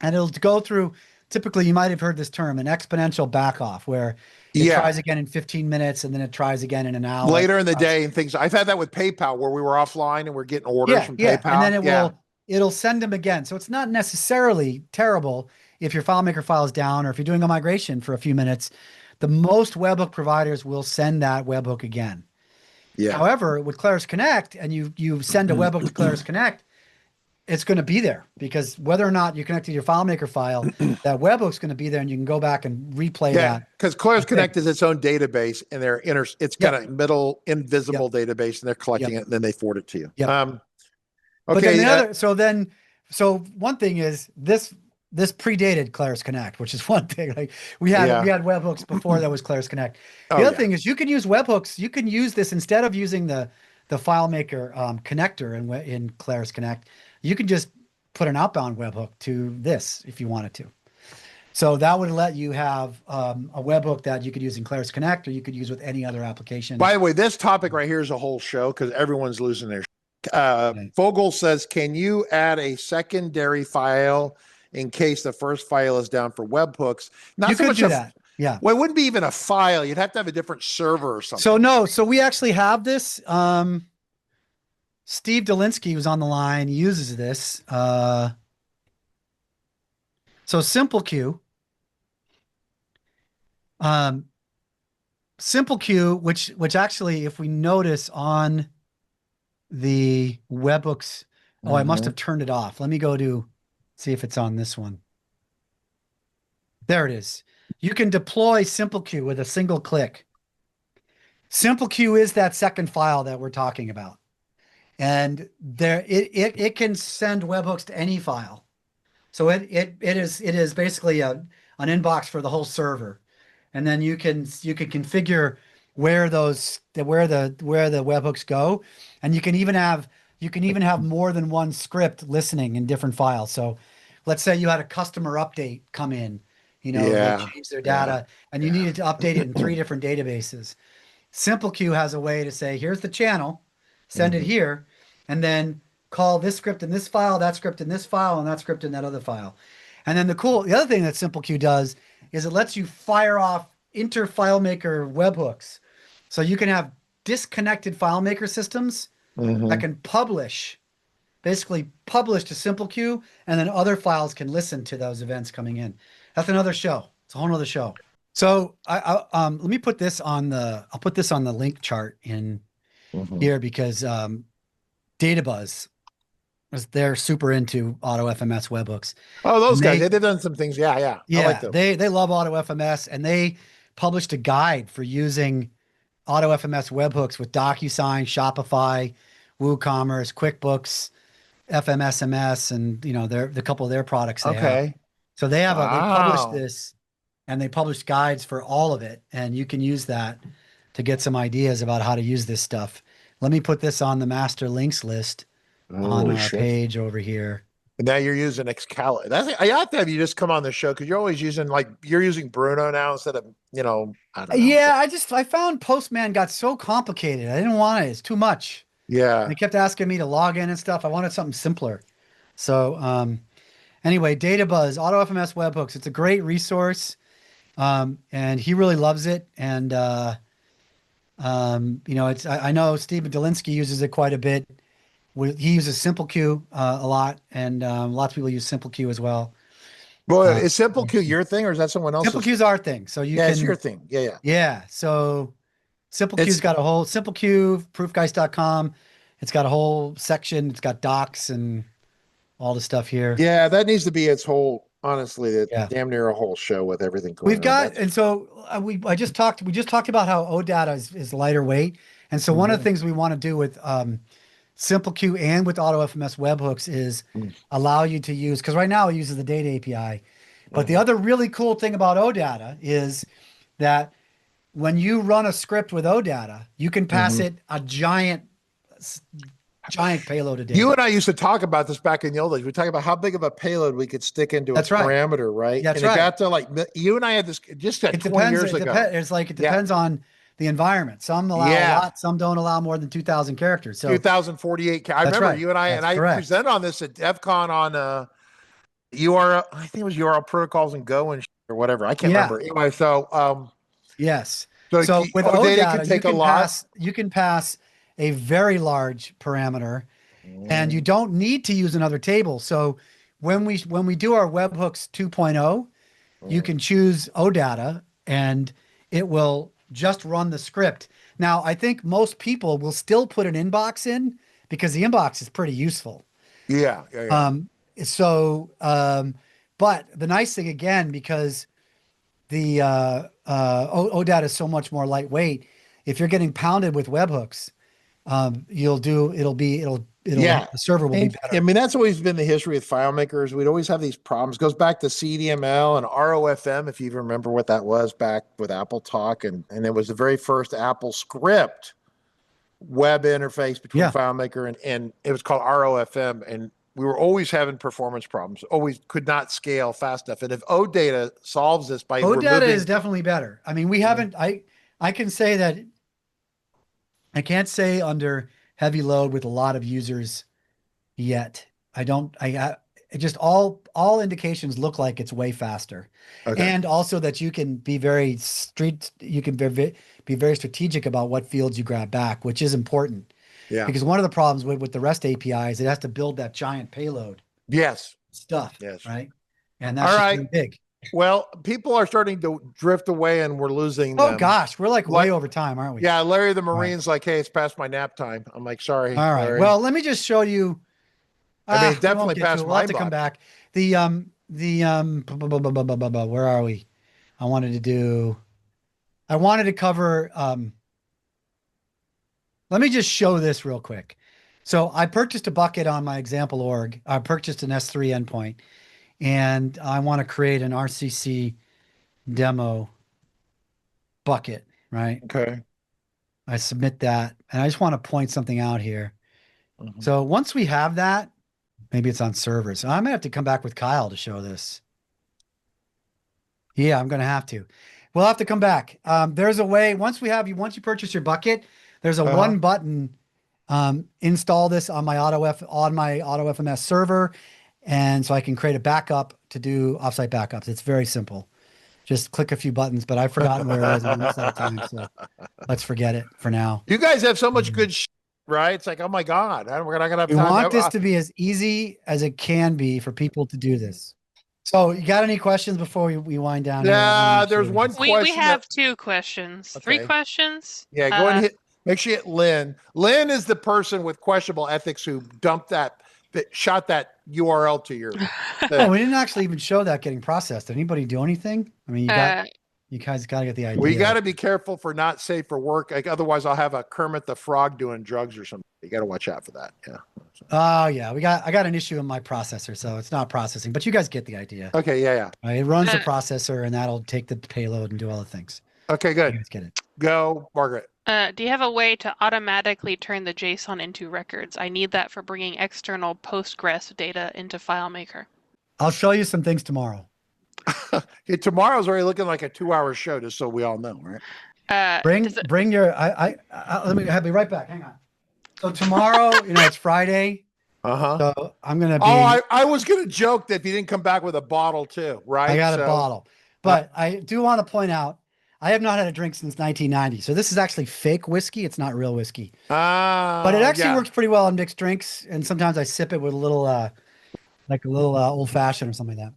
And it'll go through, typically you might have heard this term, an exponential back off, where it tries again in 15 minutes and then it tries again in an hour. Later in the day and things. I've had that with PayPal where we were offline and we're getting orders from PayPal. And then it'll send them again. So it's not necessarily terrible if your FileMaker file is down, or if you're doing a migration for a few minutes. The most webhook providers will send that webhook again. However, with Claris Connect, and you send a webhook to Claris Connect, it's going to be there, because whether or not you connect to your FileMaker file, that webhook's going to be there, and you can go back and replay that. Because Claris Connect is its own database, and it's got a middle invisible database, and they're collecting it, and then they forward it to you. But then so one thing is this this predated Claris Connect, which is one thing. Like we had webhooks before that was Claris Connect. The other thing is you can use webhooks. You can use this instead of using the FileMaker connector in Claris Connect. You can just put an outbound webhook to this if you wanted to. So that would let you have a webhook that you could use in Claris Connect, or you could use with any other application. By the way, this topic right here is a whole show because everyone's losing their. Fogel says, "Can you add a secondary file in case the first file is down for webhooks?" Not you so could much do that. Yeah. Well, it wouldn't be even a file. You'd have to have a different server or something. So no. So we actually have this. Steve Dolinsky, who's on the line, uses this. So SimpleQ. SimpleQ, which actually, if we notice on the webhooks, I must have turned it off. Let me go to see if it's on this one. There it is. You can deploy SimpleQ with a single click. SimpleQ is that second file that we're talking about. And there it can send webhooks to any file. So it is basically an inbox for the whole server. And then you can configure where the webhooks go, and you can even have more than one script listening in different files. So let's say you had a customer update come in, they changed their data and you needed to update it in 3 different databases. SimpleQ has a way to say, here's the channel, send it here, and then call this script in this file, that script in this file, and that script in that other file. And then the other thing that SimpleQ does is it lets you fire off inter-FileMaker webhooks. So you can have disconnected FileMaker systems that can basically publish to SimpleQ, and then other files can listen to those events coming in. That's another show. It's a whole nother show. So let me put this on I'll put this on the link chart in here because DataBuzz, they're super into OttoFMS webhooks. Oh, those guys, they've done some things. Yeah. Yeah, I like them. They love OttoFMS, and they published a guide for using OttoFMS webhooks with DocuSign, Shopify, WooCommerce, QuickBooks, FMSMS, and the couple of their products they have. So they have they published this, and they published guides for all of it, and you can use that to get some ideas about how to use this stuff. Let me put this on the master links list on our page over here. And now you're using Excalibur. I have to have you just come on the show because you're always using you're using Bruno now instead of I don't know. Yeah, I found Postman got so complicated. I didn't want it. It's too much. Yeah. They kept asking me to log in and stuff. I wanted something simpler. So anyway, DataBuzz, AutoFMS webhooks. It's a great resource. And he really loves it. And I know Steve Dolinsky uses it quite a bit. He uses SimpleQ a lot, and lots of people use SimpleQ as well. Well, is SimpleQ your thing, or is that someone else's? SimpleQ is our thing. So it's your thing. Yeah. Yeah. So SimpleQ's got a whole SimpleQ, proofgeist.com. It's got a whole section. It's got docs and all the stuff here. Yeah, that needs to be its whole. Honestly, damn near a whole show with everything going on. We've got, and so we just talked about how OData is lighter weight, and so one of the things we want to do with SimpleQ and with AutoFMS webhooks is allow you to use, because right now it uses the data API, but the other really cool thing about OData is that when you run a script with OData, you can pass it a giant payload of data. You and I used to talk about this back in the old days. We talked about how big of a payload we could stick into a parameter, right? That's and it got to you and I had this just 20 years ago. It depends on the environment. Some allow a lot, some don't allow more than 2,000 characters. So 2,048. I remember you and I presented on this at DEF CON on URL. I think it was URL protocols and Go and or whatever. I can't remember. Anyway, so yes. So with OData, you can pass a very large parameter, and you don't need to use another table. So when we do our webhooks 2.0, you can choose OData, and it will just run the script. Now, I think most people will still put an inbox in because the inbox is pretty useful. Yeah. But the nice thing, again, because the OData is so much more lightweight, if you're getting pounded with webhooks, it'll Yeah. the server will be better. I mean, that's always been the history with FileMakers. We'd always have these problems. It goes back to CDML and ROFM, if you even remember what that was back with Apple Talk. And it was the very first Apple script web interface between FileMaker and it was called ROFM. And we were always having performance problems, always could not scale fast enough. And if OData solves this by OData is definitely better. I mean, we haven't, I can say that, I can't say under heavy load with a lot of users yet. It just all indications look like it's way faster. Okay. And also that you can be very be very strategic about what fields you grab back, which is important. Yeah. Because one of the problems with the REST API is it has to build that giant payload. Yes. Stuff. Yes. Right. And that's all right. really big. Well, people are starting to drift away and we're losing them. Oh gosh, we're like way over time, aren't we? Yeah, Larry the Marine's like, hey, it's past my nap time. I'm like, sorry. All right. Larry. Well, let me just show you. I mean, definitely past we'll my have to come back. Where are we? I wanted to cover let me just show this real quick. So I purchased a bucket on my example org. I purchased an S3 endpoint and I want to create an RCC demo bucket, right? Okay. I submit that and I just want to point something out here. So once we have that, maybe it's on servers. So I'm gonna have to come back with Kyle to show this. Yeah, I'm gonna have to. We'll have to come back. There's a way, once you purchase your bucket, there's a one button, install this on my OttoFMS server. And so I can create a backup to do offsite backups. It's very simple. Just click a few buttons, but I've forgotten where it is most of the time. So let's forget it for now. You guys have so much good shit, right? It's like, oh my God, we're not gonna have We time. want this to be as easy as it can be for people to do this. So you got any questions before we wind down? Yeah, there's one question. We have two questions. Okay. 3 questions. Yeah, go ahead and make sure you hit Lynn. Lynn is the person with questionable ethics who dumped that shot that URL to your Oh, we didn't actually even show that getting processed. Did anybody do anything? I mean, you guys got to get the idea. We got to be careful for not safe for work. Like, otherwise, I'll have a Kermit the Frog doing drugs or something. You got to watch out for that. Yeah. Oh yeah, I got an issue in my processor, so it's not processing. But you guys get the idea. Okay. Yeah. Right, it runs the processor, and that'll take the payload and do all the things. Okay. Good. You guys get it. Go, Margaret. Do you have a way to automatically turn the JSON into records? I need that for bringing external Postgres data into FileMaker. I'll show you some things tomorrow. Okay, tomorrow's already looking like a 2-hour show, just so we all know, right? Bring your. Let me. I'll be right back. Hang on. So tomorrow, it's Friday. So I'm gonna be. Oh, I was gonna joke that if you didn't come back with a bottle too, right? I got a bottle, but I do want to point out I have not had a drink since 1990. So this is actually fake whiskey. It's not real whiskey. But it actually works pretty well on mixed drinks, and sometimes I sip it with a little, old fashioned or something like that.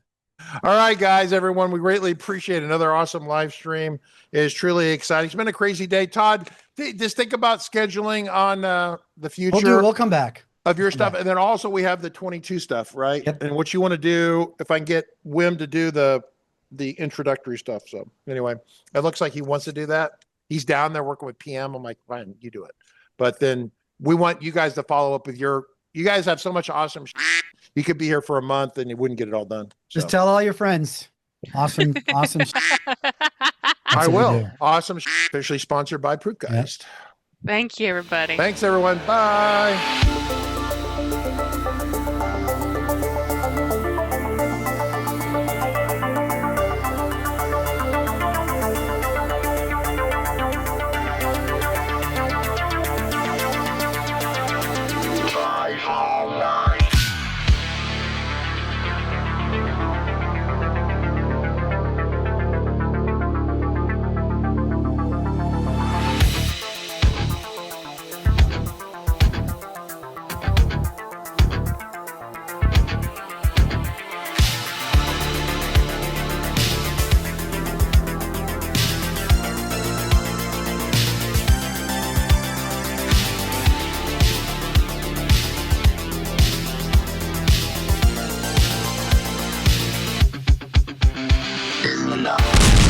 All right, guys, everyone, we greatly appreciate another awesome live stream. It is truly exciting. It's been a crazy day. Todd, just think about scheduling on the future. We'll come back of your stuff. And then also we have the 22 stuff, right? Yep. And what you want to do, if I can get Wim to do the introductory stuff. So anyway, it looks like he wants to do that. He's down there working with PM. I'm like, fine, you do it. But then we want you guys to follow up with you guys have so much awesome shit. You could be here for a month and you wouldn't get it all done. So. Just tell all your friends. Awesome. I will. Awesome. Officially sponsored by Proofgeist. Yep. Thank you, everybody. Thanks, everyone. Bye. No.